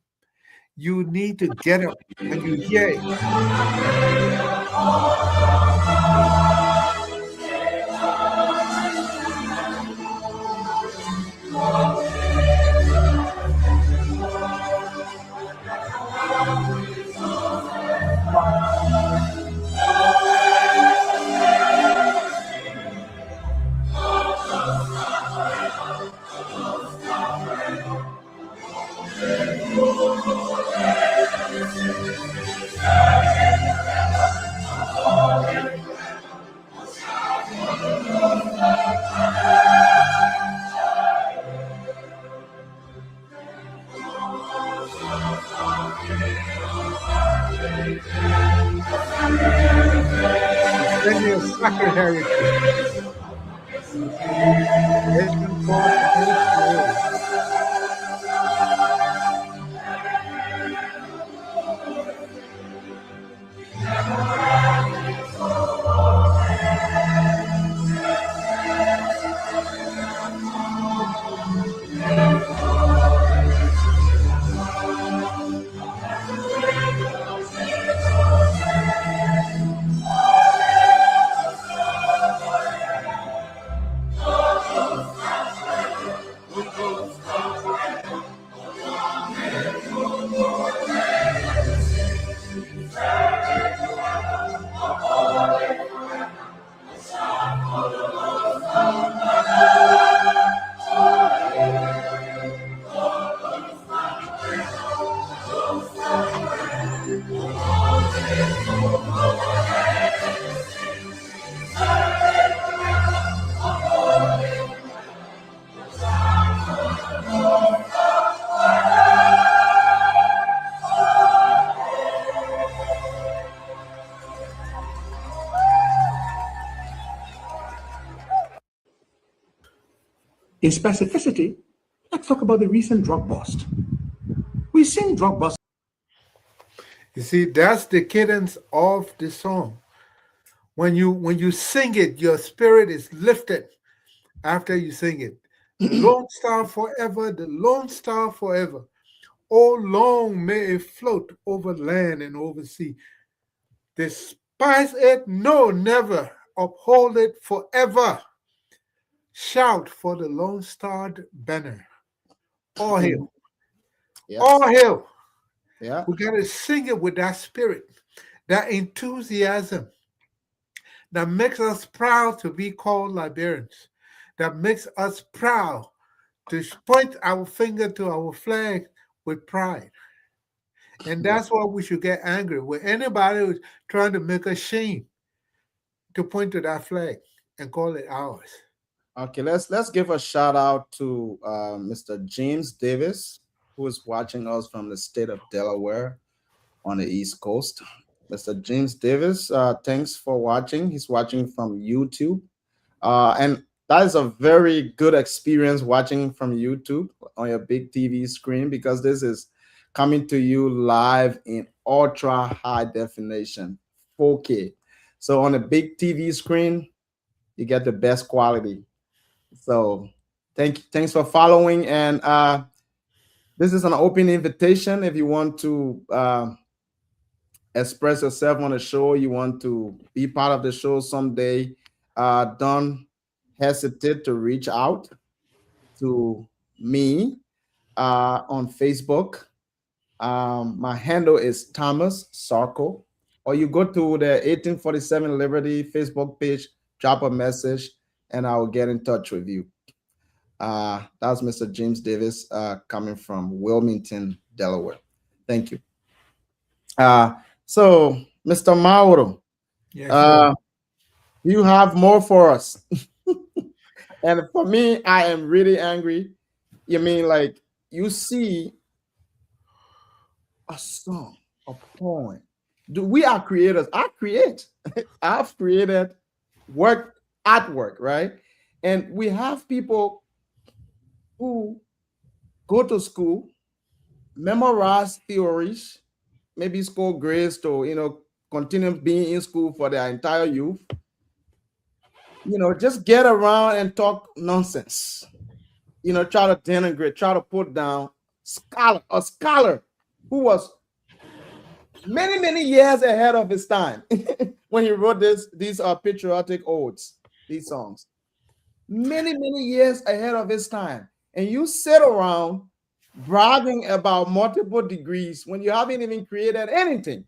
You need to get up when you hear it. Then your sacred heritage. It's been called In specificity, let's talk about the recent drug bust. We've seen drug busts. You see, that's the cadence of the song. When you sing it, your spirit is lifted after you sing it. The Lone Star forever, the Lone Star forever. Oh, long may it float over land and over sea. Despise it, no, never. Uphold it forever. Shout for the Lone Star banner. All hail. Yes. All hail. Yeah. We got to sing it with that spirit, that enthusiasm that makes us proud to be called Liberians, that makes us proud to point our finger to our flag with pride. And Yeah. that's why we should get angry with anybody who's trying to make us shame to point to that flag and call it ours. Okay, let's give a shout out to Mr. James Davis, who is watching us from the state of Delaware on the East Coast. Mr. James Davis, thanks for watching. He's watching from YouTube. And that is a very good experience watching from YouTube on your big TV screen, because this is coming to you live in ultra high definition, 4K. So on a big TV screen, you get the best quality. So thanks for following. And this is an open invitation. If you want to express yourself on the show, you want to be part of the show someday, don't hesitate to reach out to me on Facebook. My handle is Thomas Sarko, or you go to the 1847 Liberty Facebook page, drop a message, and I will get in touch with you. That's Mr. James Davis coming from Wilmington, Delaware. Thank you. Uh, so, Mr. Mauro, Yes, sir. uh, you have more for us. And for me, I am really angry. You mean like you see a song, a poem? Do we are creators? I create. I've created work, artwork, right? And we have people who go to school, memorize theories, maybe score grades to continue being in school for their entire youth. Just get around and talk nonsense. Try to denigrate, try to put down a scholar who was many, many years ahead of his time when he wrote these patriotic odes, these songs. Many, many years ahead of his time. And you sit around bragging about multiple degrees when you haven't even created anything.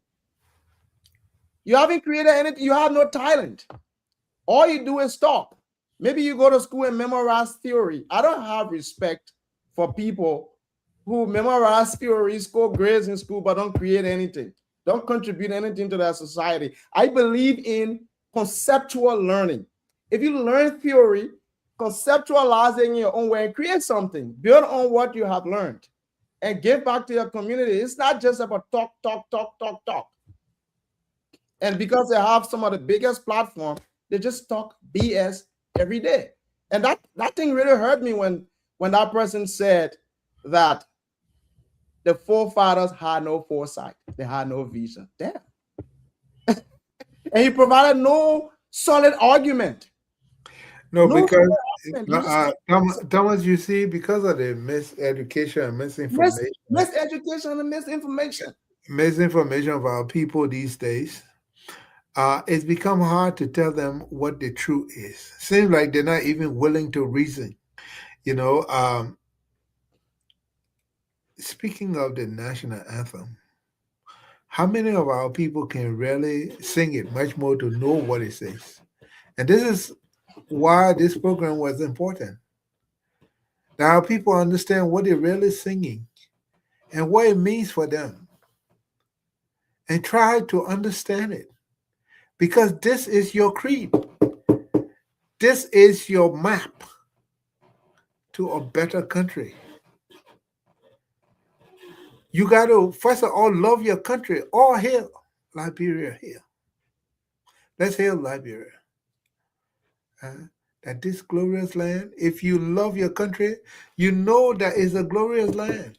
You haven't created anything. You have no talent. All you do is talk. Maybe you go to school and memorize theory. I don't have respect for people who memorize theory, score grades in school, but don't create anything, don't contribute anything to their society. I believe in conceptual learning. If you learn theory, conceptualize it in your own way and create something. Build on what you have learned and give back to your community. It's not just about talk, talk, talk, talk, talk. And because they have some of the biggest platform, they just talk BS every day. And that thing really hurt me when that person said that the forefathers had no foresight, they had no vision. Damn. And he provided no solid argument. No, No because solid argument. Thomas, you see, because of the miseducation and Miseducation and misinformation. misinformation of our people these days, it's become hard to tell them what the truth is. Seems like they're not even willing to reason. You know, speaking of the national anthem, how many of our people can really sing it, much more to know what it says? And this is why this program was important. That our people understand what they're really singing and what it means for them, and try to understand it. Because this is your creed. This is your map to a better country. You got to, first of all, love your country. All hail Liberia here. Let's hail Liberia. that this glorious land, if you love your country, you know that is a glorious land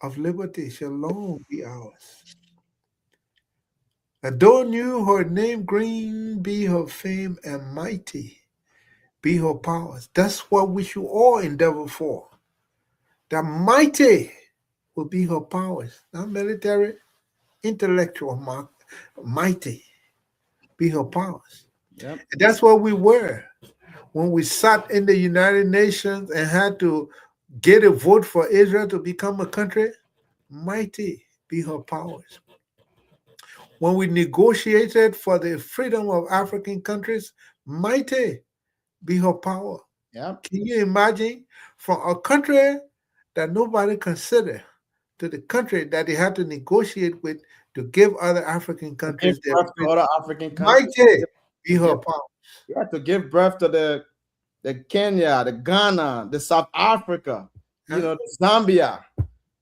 of liberty shall long be ours. Adore you, her name green be her fame and mighty be her powers. That's what we should all endeavor for. That mighty will be her powers, not military, intellectual, mighty be her powers. Yep. And that's what we were when we sat in the United Nations and had to get a vote for Israel to become a country. Mighty be her powers. When we negotiated for the freedom of African countries, mighty be her power. Yep. Can you imagine from a country that nobody considered to the country that they had to negotiate with to give other African To give countries their birth to freedom? other African countries. Mighty be To her give, power. yeah, to give birth to the Kenya, the Ghana, the South Africa, Huh? the Zambia,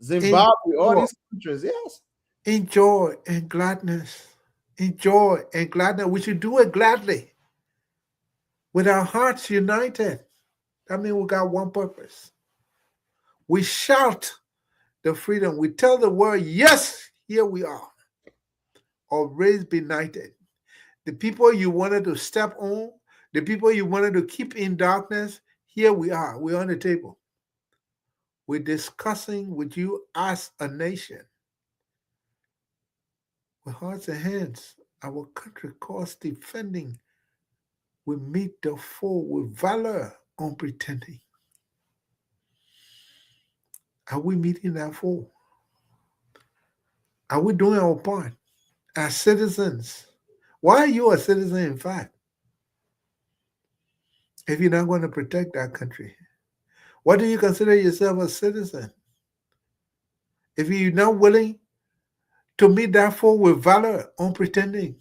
Zimbabwe, all Enjoy, these countries. Yes. enjoy and gladness. Enjoy and gladness. We should do it gladly with our hearts united. That means we got one purpose. We shout the freedom. We tell the world, yes, here we are. Always be united. The people you wanted to step on, the people you wanted to keep in darkness, here we are. We're on the table. We're discussing with you as a nation. With hearts and hands, our country calls defending. We meet the foe with valor unpretending. Are we meeting that foe? Are we doing our part as citizens? Why are you a citizen, in fact, if you're not going to protect that country? Why do you consider yourself a citizen if you're not willing to meet that foe with valor unpretending?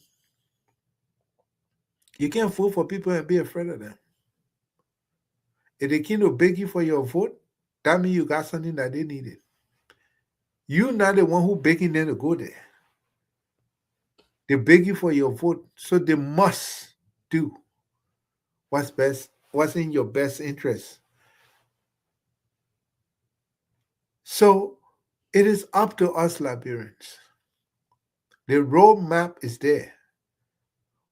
You can't vote for people and be afraid of them. If they came to beg you for your vote, that means you got something that they needed. You're not the one who begging them to go there. They beg you for your vote, so they must do what's best, what's in your best interest. So it is up to us, Liberians. The roadmap is there.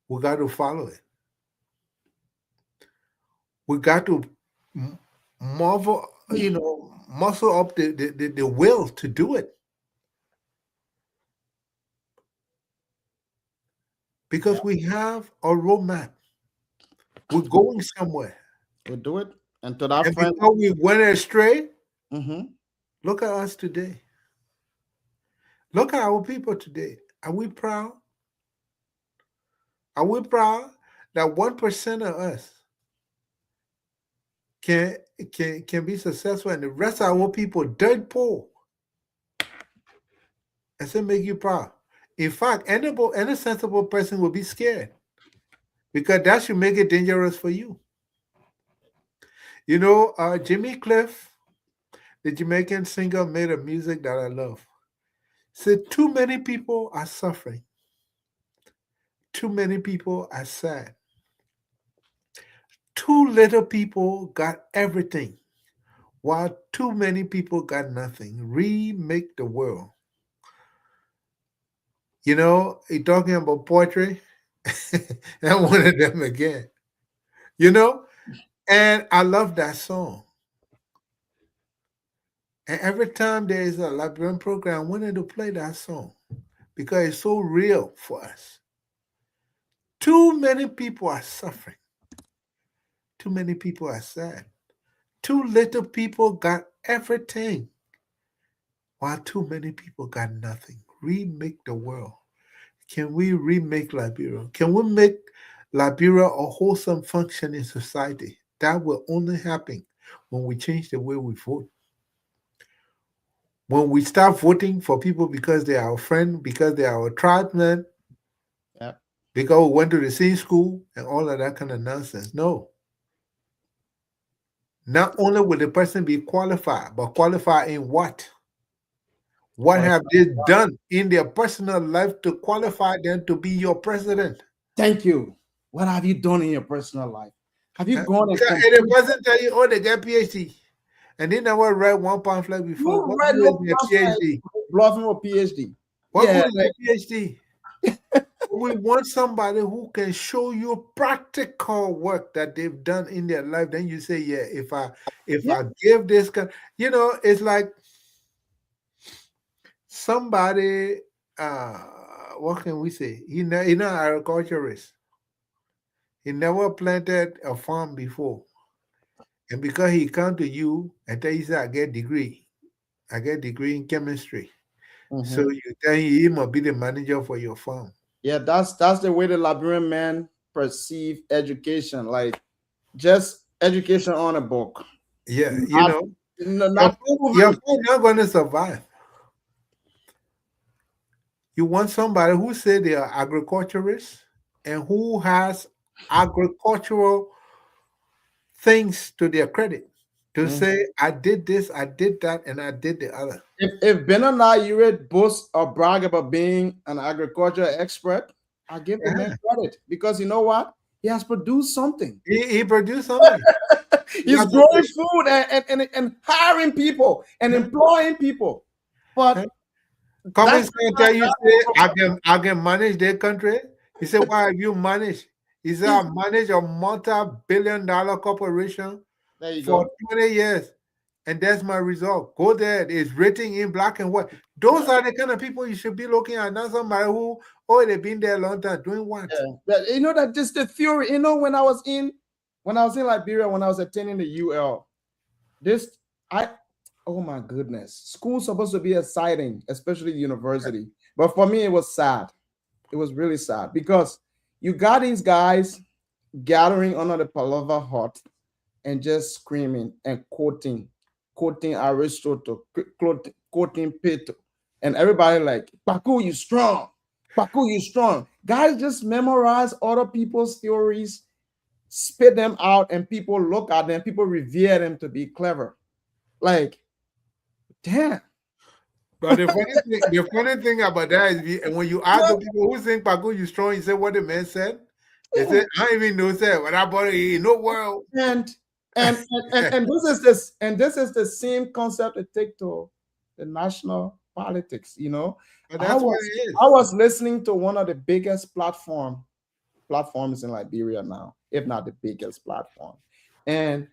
We got to follow it. We got to marvel, muscle up the will to do it. Because we have a roadmap. We're going somewhere. We do it. And to that And friend, before we went astray, mhm, look at us today. Look at our people today. Are we proud? Are we proud that 1% of us can be successful and the rest of our people dirt poor? Does it make you proud? In fact, any sensible person will be scared because that should make it dangerous for you. Jimmy Cliff, the Jamaican singer, made a music that I love. Said too many people are suffering. Too many people are sad. Too little people got everything, while too many people got nothing. Remake the world. You're talking about poetry. And one of them again. And I love that song. And every time there is a Liberian program, I wanted to play that song because it's so real for us. Too many people are suffering. Too many people are sad. Too little people got everything, while too many people got nothing. Remake the world. Can we remake Liberia? Can we make Liberia a wholesome functioning society? That will only happen when we change the way we vote. When we start voting for people because they are our friend, because they are our tribesmen, yep, because we went to the same school and all of that kind of nonsense. No. Not only will the person be qualified, but qualified in what? What have they done in their personal life to qualify them to be your president? thank you. What have you done in your personal life? Have you gone and And the complained? person tell you, oh, they get PhD. And they never read one pamphlet before. You What read good no is a pamphlet PhD? bluffing with PhD. What Yeah, good is a PhD? We want somebody who can show you practical work that they've done in their life. Then you say, yeah, if yeah, I give this kind, it's like somebody. What can we say? He not agriculturist. He never planted a farm before, and because he come to you and tell you, say, I get degree in chemistry. So mhm. you tell him he must be the manager for your farm. Yeah. That's the way the Liberian men perceive education. Like just education on a book, Yeah, not your not farm, your proven. farm not going to survive. You want somebody who say they are agriculturists and who has agricultural things to their credit to Mhm. say, I did this, I did that, and I did the other. If Benana Urate boasts or brag about being an agriculture expert, I give the man Yeah. credit because you know what? He has produced something. He produced something. He's That's what growing food and hiring people and employing people. But Cummings that's can not tell you, say, I can manage their country. He said, why have you managed? He said, I he's, managed a multi-billion-dollar corporation there you for go. 20 years. And that's my result. Go there. It's written in black and white. Those are the kind of people you should be looking at, not somebody who, oh, they've been there a long time. Doing what? Yeah. You know that just the theory. When I was in Liberia, when I was attending the UL, this I oh my goodness, school's supposed to be exciting, especially university. But for me, it was sad. It was really sad because you got these guys gathering under the palaver hut and just screaming and quoting Aristotle, quoting Plato, and everybody like, Baku, you strong. Baku, you strong. Guys just memorize other people's theories, spit them out, and people look at them, people revere them to be clever. Like, damn. But the funny thing about that is, and when you ask the people who think Paco you strong, you say what the man said. They Yeah. say, I don't even know, say, what about in no world. And this is the same concept it take to the national politics. But I that's what was it I is. was listening to one of the biggest platforms in Liberia now, if not the biggest platform. And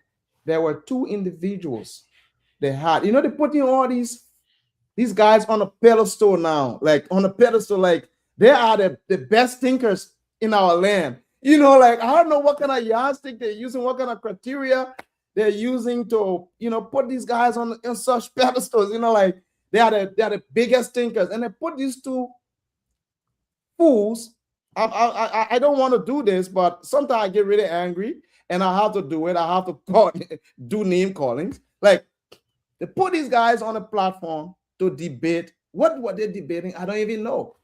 there were two individuals they had. They putting all these guys on a pedestal now, like on a pedestal, like they are the best thinkers in our land. Like I don't know what kind of yardstick they're using, what kind of criteria they're using to, put these guys on such pedestals. Like they are the biggest thinkers, and they put these two fools. I don't want to do this, but sometimes I get really angry, and I have to do it. I have to do name callings. Like they put these guys on a platform to debate. What were they debating? I don't even know.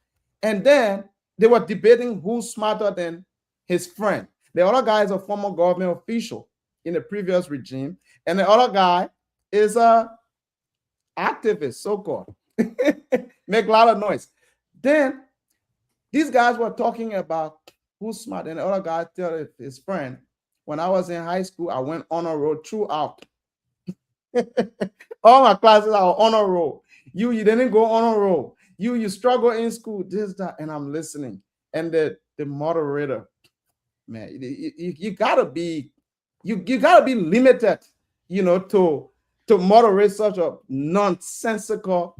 And then they were debating who's smarter than his friend. The other guy is a former government official in the previous regime, and the other guy is a activist, so-called. Make a lot of noise. Then these guys were talking about who's smart, and the other guy tell his friend, when I was in high school, I went on a road throughout. All my classes are on a roll. You didn't go on a roll. You struggle in school, this, that, and I'm listening. And the moderator, man, you gotta be you gotta be limited, to moderate such a nonsensical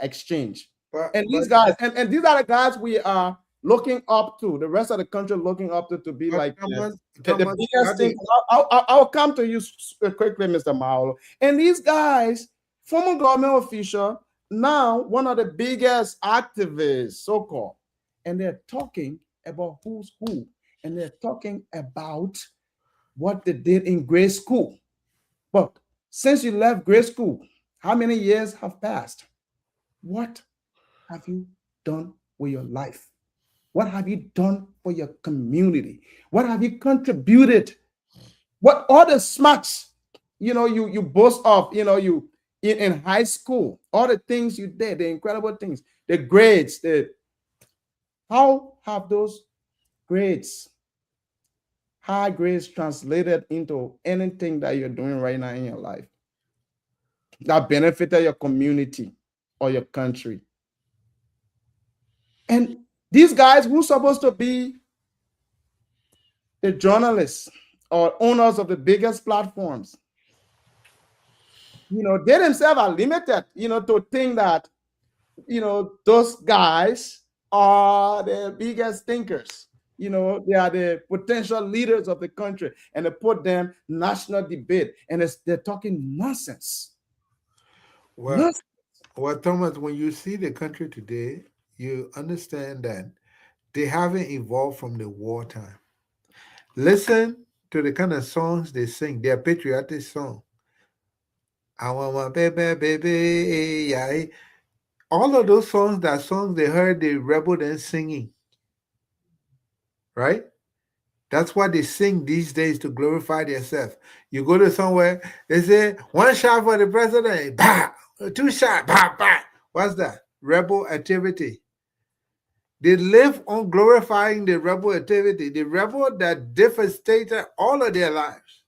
exchange. But And but these guys, and these are the guys we are looking up to, the rest of the country looking up to be but like the Thomas, I biggest thing. think I'll come to you quickly, Mr. Maolo. And these guys, former government official, now one of the biggest activists, so-called, and they're talking about who's who, and they're talking about what they did in grade school. But since you left grade school, how many years have passed? What have you done with your life? What have you done for your community? What have you contributed? What all the smarts, you boast of, you in high school, all the things you did, the incredible things, the grades, how have those grades, high grades translated into anything that you're doing right now in your life that benefited your community or your country. And these guys who supposed to be the journalists or owners of the biggest platforms, they themselves are limited, to think that, those guys are the biggest thinkers. They are the potential leaders of the country, and they put them national debate, and they're talking nonsense. Well, well, Thomas, when you see the country today, you understand that they haven't evolved from the wartime. Listen to the kind of songs they sing. They're patriotic songs. I want my baby, baby, yeah. All of those songs, that songs they heard the rebel then singing, right? That's what they sing these days to glorify themselves. You go to somewhere, they say, one shot for the president, bah, two shot, bah, bah. What's that? Rebel activity. They live on glorifying the rebel activity, the rebel that devastated all of their lives.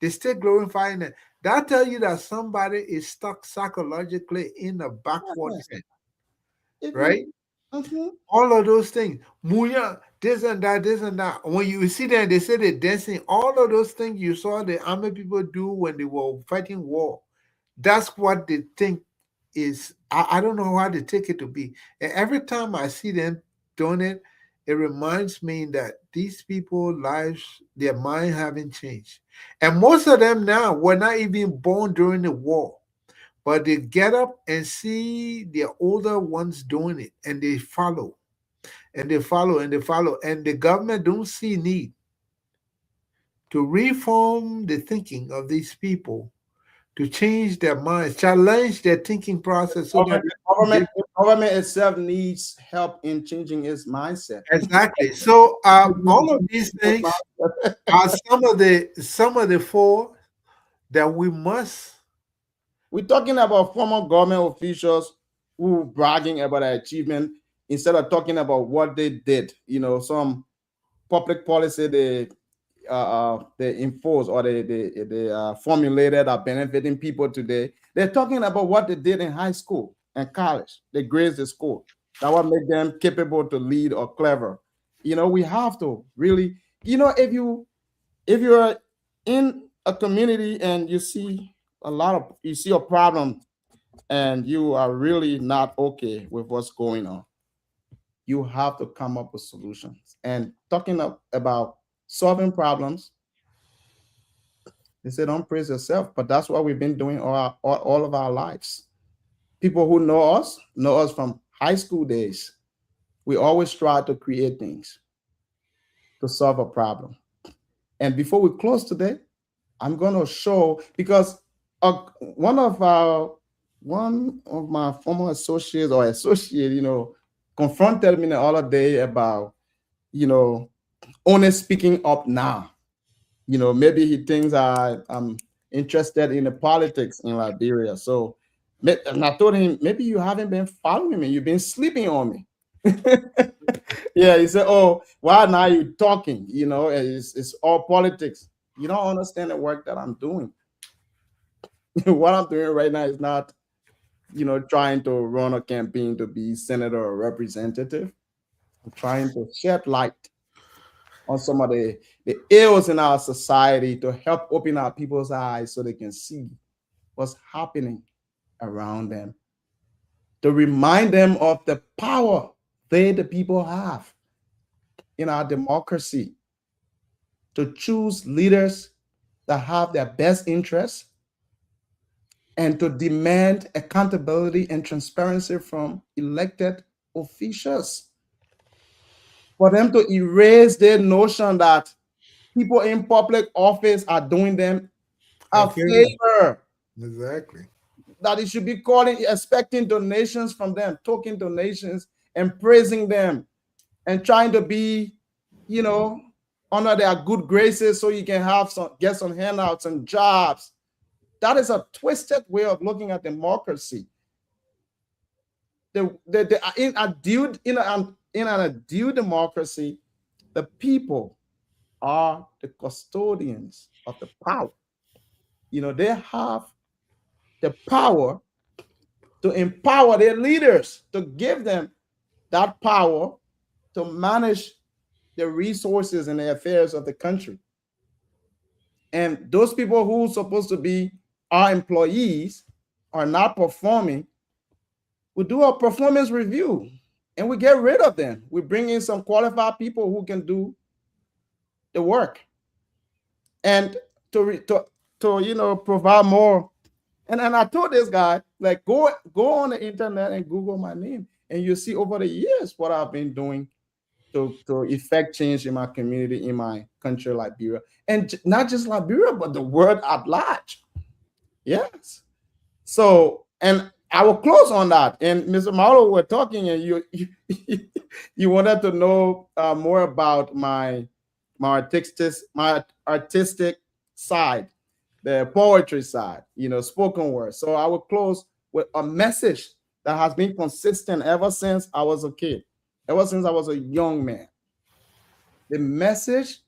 They still glorifying it. That tells you that somebody is stuck psychologically in a backward Yes. head, If right? you, Mhm. All of those things, Muya, this and that, this and that. When you see them, they say they're dancing. All of those things you saw the army people do when they were fighting war. That's what they think is. I don't know how they take it to be. And every time I see them doing it, it reminds me that these people' lives, their mind haven't changed. And most of them now were not even born during the war. But they get up and see their older ones doing it, and they follow, and they follow, and they follow, and the government don't see need to reform the thinking of these people, to change their minds, challenge their thinking process, so that government, the government itself needs help in changing its mindset. exactly. So all of these things are some of the four that we must. We're talking about former government officials who bragging about their achievement instead of talking about what they did. Some public policy they enforce or they formulated are benefiting people today. They're talking about what they did in high school and college. They grades the school. That what make them capable to lead or clever. We have to really, if you're in a community and you see a problem and you are really not okay with what's going on, you have to come up with solutions. And talking about solving problems, they say don't praise yourself, but that's what we've been doing all of our lives. People who know us from high school days. We always try to create things to solve a problem. And before we close today, I'm going to show, because one of my former associates or associate, confronted me the other day about, only speaking up now. Maybe he thinks I'm interested in the politics in Liberia. So, and I told him, maybe you haven't been following me. You've been sleeping on me. Yeah, he said, "Oh, why now you talking? It's all politics. You don't understand the work that I'm doing. What I'm doing right now is not, trying to run a campaign to be senator or representative. I'm trying to shed light on some of the ills in our society to help open our people's eyes so they can see what's happening around them, to remind them of the power the people have in our democracy, to choose leaders that have their best interests, and to demand accountability and transparency from elected officials, for them to erase their notion that people in public office are doing them a Okay. favor, Exactly. that it should be calling, expecting donations from them, talking donations and praising them and trying to be, under their good graces so you can get some handouts and jobs. That is a twisted way of looking at democracy. In an ideal democracy, the people are the custodians of the power. They have the power to empower their leaders, to give them that power to manage the resources and the affairs of the country. And those people who are supposed to be our employees are not performing, we do a performance review and we get rid of them. We bring in some qualified people who can do the work and to provide more. And I told this guy, like, go on the internet and Google my name, and you see over the years what I've been doing to effect change in my community, in my country, Liberia, and not just Liberia, but the world at large. Yes. So, and I will close on that. And Mr. Marlowe, we're talking, and you wanted to know more about my artistic side, the poetry side, spoken word. So I will close with a message that has been consistent ever since I was a kid, ever since I was a young man. The message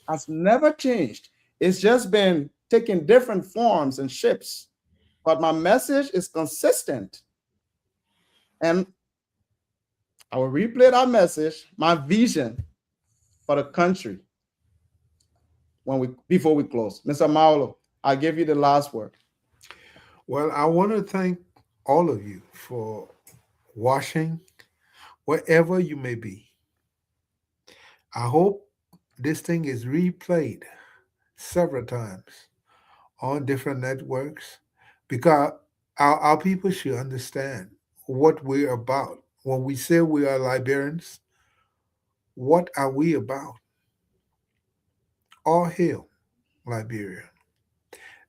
has never changed. It's just been taking different forms and shapes, but my message is consistent. And I will replay that message, my vision for the country before we close. Mr. Maulo, I give you the last word. Well, I want to thank all of you for watching wherever you may be. I hope this thing is replayed several times on different networks because our people should understand what we're about. When we say we are Liberians, what are we about? All hail, Liberia,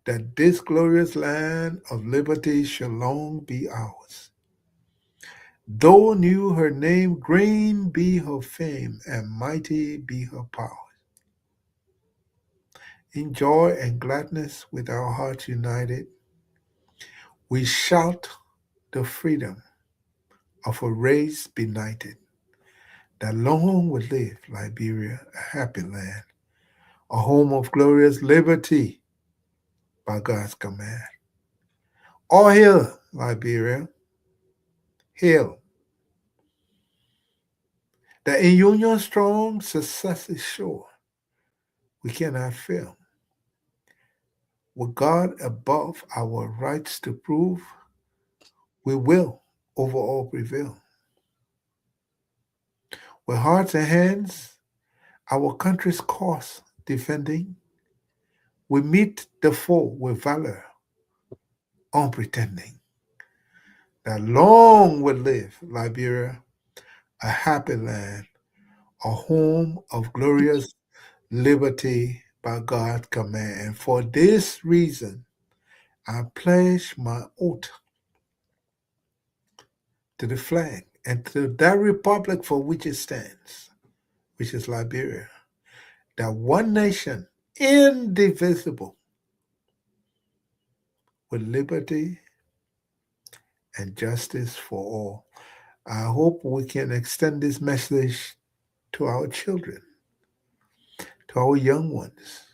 that this glorious land of liberty shall long be ours. Though new her name, great be her fame, and mighty be her power. In joy and gladness, with our hearts united, we shout the freedom of a race benighted, that long will live Liberia, a happy land, a home of glorious liberty by God's command. All hail, Liberia, hail, that in union strong success is sure. We cannot fail. With God above our rights to prove, we will over all prevail. With hearts and hands, our country's cause defending, we meet the foe with valor, unpretending. That long will live Liberia, a happy land, a home of glorious liberty by God's command. And for this reason, I pledge my oath to the flag and to that republic for which it stands, which is Liberia, that one nation, indivisible, with liberty and justice for all. I hope we can extend this message to our children, to our young ones,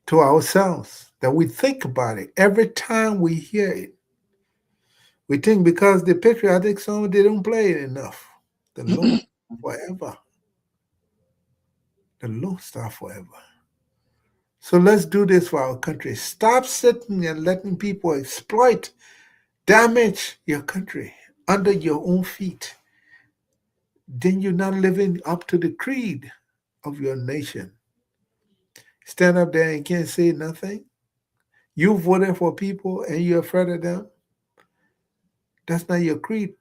to ourselves, that we think about it every time we hear it. We think because the patriotic song, they don't play it enough. The Lord forever. The Lord star forever. So let's do this for our country. Stop sitting and letting people exploit, damage your country under your own feet. Then you're not living up to the creed of your nation. Stand up there and can't say nothing. You voted for people and you're afraid of them. That's not your creed.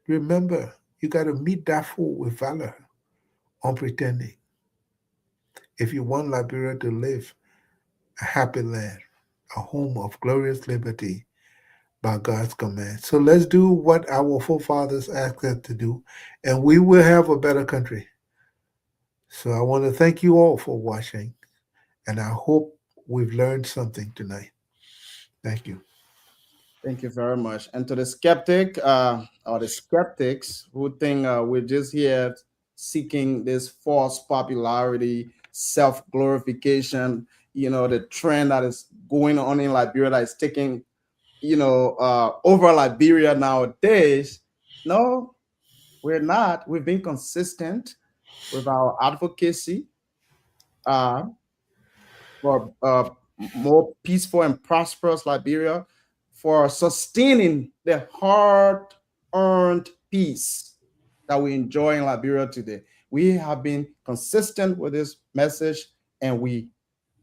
Remember, you got to meet that fool with valor, unpretending. If you want Liberia to live a happy land, a home of glorious liberty by God's command. So let's do what our forefathers asked us to do, and we will have a better country. So I want to thank you all for watching, and I hope we've learned something tonight. Thank you. Thank you very much. And to the skeptic or the skeptics who think we're just here seeking this false popularity, self-glorification, the trend that is going on in Liberia that is taking, over Liberia nowadays. No, we're not. We've been consistent with our advocacy for more peaceful and prosperous Liberia, for sustaining the hard-earned peace that we enjoy in Liberia today. We have been consistent with this message, and we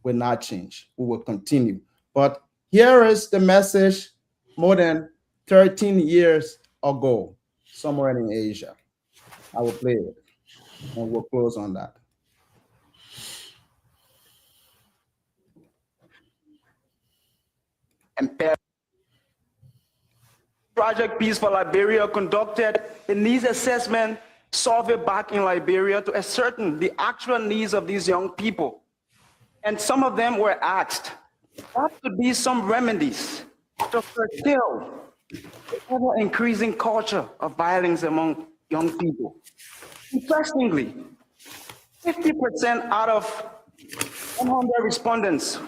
will not change. We will continue. But here is the message more than 13 years ago, somewhere in Asia. I will play it, and we'll close on that. And Project Peace for Liberia conducted a needs assessment survey back in Liberia to ascertain the actual needs of these young people. And some of them were asked, what could be some remedies to curtail the ever-increasing culture of violence among young people? Interestingly, 50% out of 100 respondents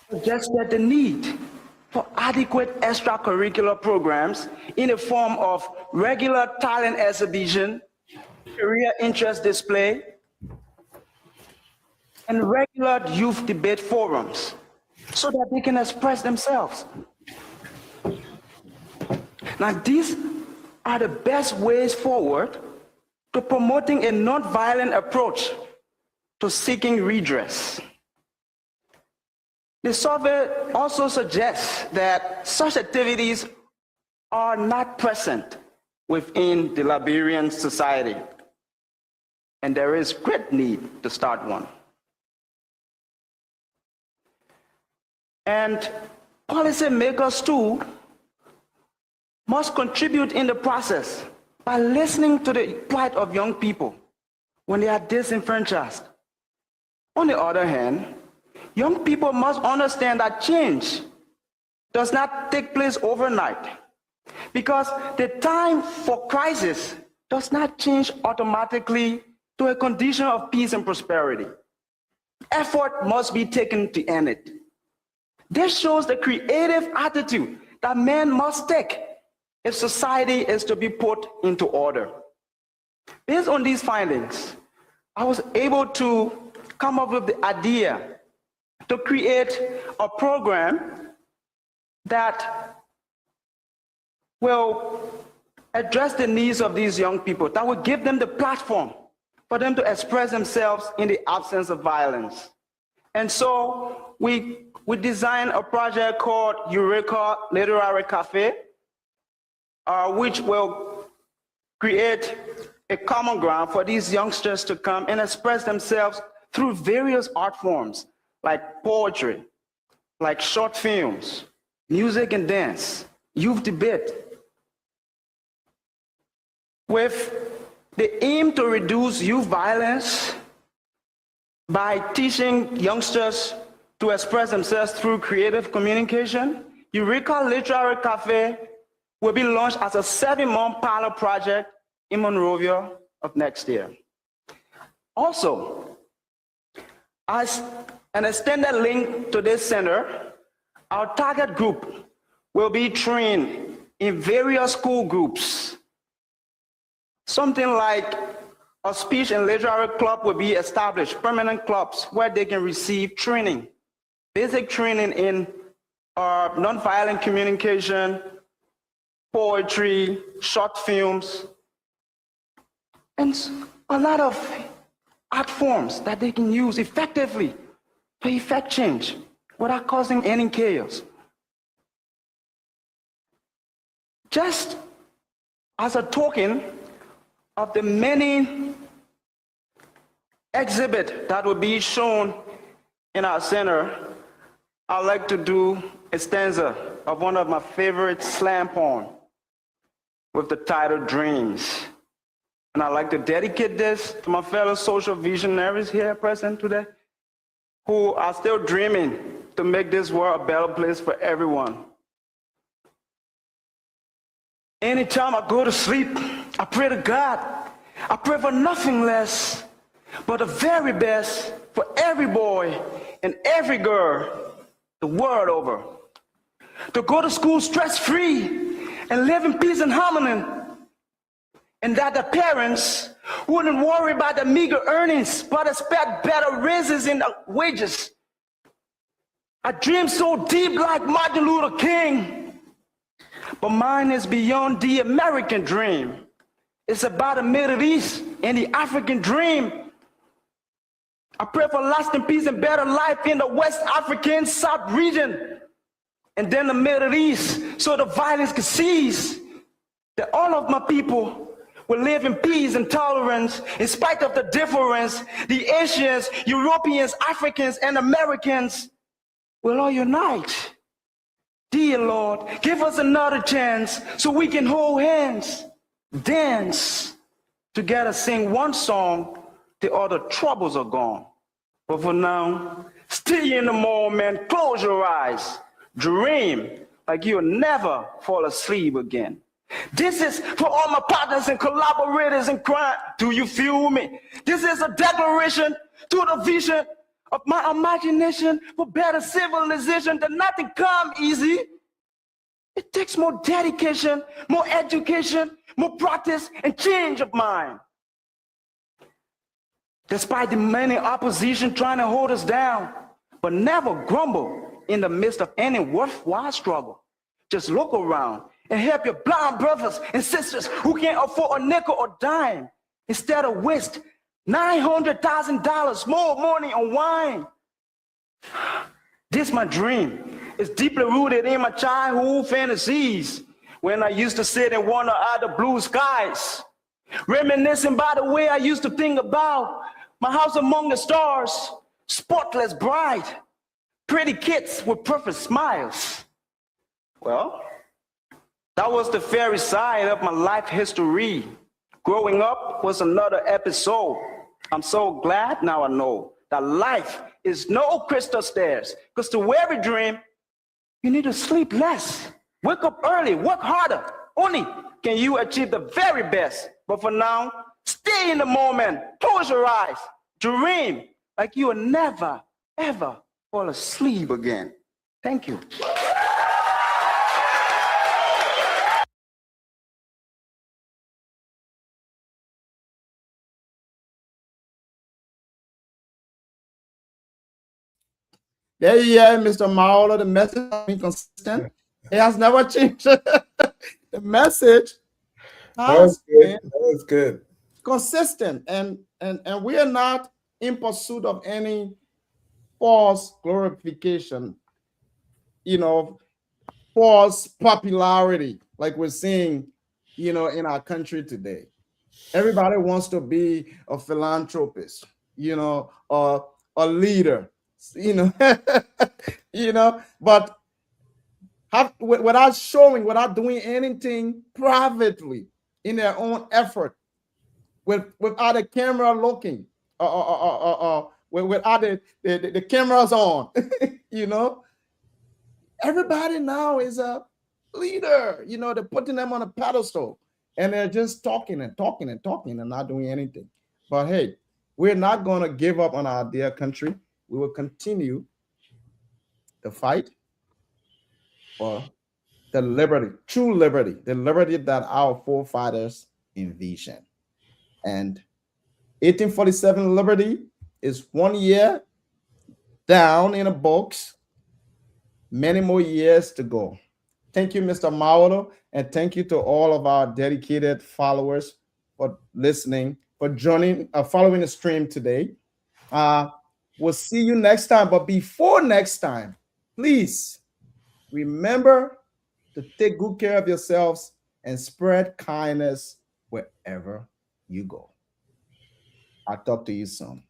suggested the need for adequate extracurricular programs in the form of regular talent exhibition, career interest display, and regular youth debate forums so that they can express themselves. Now, these are the best ways forward to promoting a non-violent approach to seeking redress. The survey also suggests that such activities are not present within the Liberian society, and there is great need to start one. And policymakers too must contribute in the process by listening to the plight of young people when they are disenfranchised. On the other hand, young people must understand that change does not take place overnight, because the time for crisis does not change automatically to a condition of peace and prosperity. Effort must be taken to end it. This shows the creative attitude that men must take if society is to be put into order. Based on these findings, I was able to come up with the idea to create a program that will address the needs of these young people, that will give them the platform for them to express themselves in the absence of violence. And so we designed a project called Eureka Literary Cafe, which will create a common ground for these youngsters to come and express themselves through various art forms, like poetry, like short films, music and dance, youth debate, with the aim to reduce youth violence by teaching youngsters to express themselves through creative communication. Eureka Literary Cafe will be launched as a 7-month pilot project in Monrovia of next year. Also, as an extended link to this center, our target group will be trained in various school groups. Something like a speech and literary club will be established, permanent clubs where they can receive training, basic training in nonviolent communication, poetry, short films, and a lot of art forms that they can use effectively to effect change without causing any chaos. Just as a token of the many exhibits that will be shown in our center, I'd like to do a stanza of one of my favorite slam poems with the title Dreams. And I'd like to dedicate this to my fellow social visionaries here present today, who are still dreaming to make this world a better place for everyone. Anytime I go to sleep, I pray to God. I pray for nothing less but the very best for every boy and every girl the world over. To go to school stress-free and live in peace and harmony. And that the parents wouldn't worry about the meager earnings, but expect better raises in the wages. I dream so deep like Martin Luther King, but mine is beyond the American dream. It's about the Middle East and the African dream. I pray for lasting peace and better life in the West African South region and then the Middle East, so the violence can cease, that all of my people will live in peace and tolerance in spite of the difference. The Asians, Europeans, Africans, and Americans will all unite. Dear Lord, give us another chance so we can hold hands, dance together, sing one song till all the troubles are gone. But for now, stay in the moment, close your eyes, dream like you'll never fall asleep again. This is for all my partners and collaborators in crime. Do you feel me? This is a declaration to the vision of my imagination for better civilization, that nothing comes easy. It takes more dedication, more education, more practice, and change of mind. Despite the many opposition trying to hold us down, but never grumble in the midst of any worthwhile struggle. Just look around and help your blind brothers and sisters who can't afford a nickel or dime, instead of waste $900,000 more money on wine. This my dream. It's deeply rooted in my childhood fantasies, when I used to sit and wonder at the blue skies, reminiscing by the way I used to think about my house among the stars, spotless bright, pretty kids with perfect smiles. Well, that was the fairy side of my life history. Growing up was another episode. I'm so glad now I know that life is no crystal stairs, because to every dream, you need to sleep less, wake up early, work harder. Only can you achieve the very best. But for now, stay in the moment, close your eyes, dream like you will never, ever fall asleep again. Thank you. There you are, Mr. Marlo. The message has been consistent. It has never changed. The message has been That was good. consistent, and we are not in pursuit of any false glorification, false popularity, like we're seeing, in our country today. Everybody wants to be a philanthropist, or a leader, but without doing anything privately in their own effort, without a camera looking, without the cameras on, everybody now is a leader. They're putting them on a pedestal, and they're just talking and talking and talking and not doing anything. But hey, we're not going to give up on our dear country. We will continue the fight for the liberty, true liberty, the liberty that our forefathers envisioned. And 1847 liberty is 1 year down in the books, many more years to go. Thank you, Mr. Mauro, and thank you to all of our dedicated followers for listening, for joining, following the stream today. We'll see you next time. But before next time, please remember to take good care of yourselves and spread kindness wherever you go. I'll talk to you soon.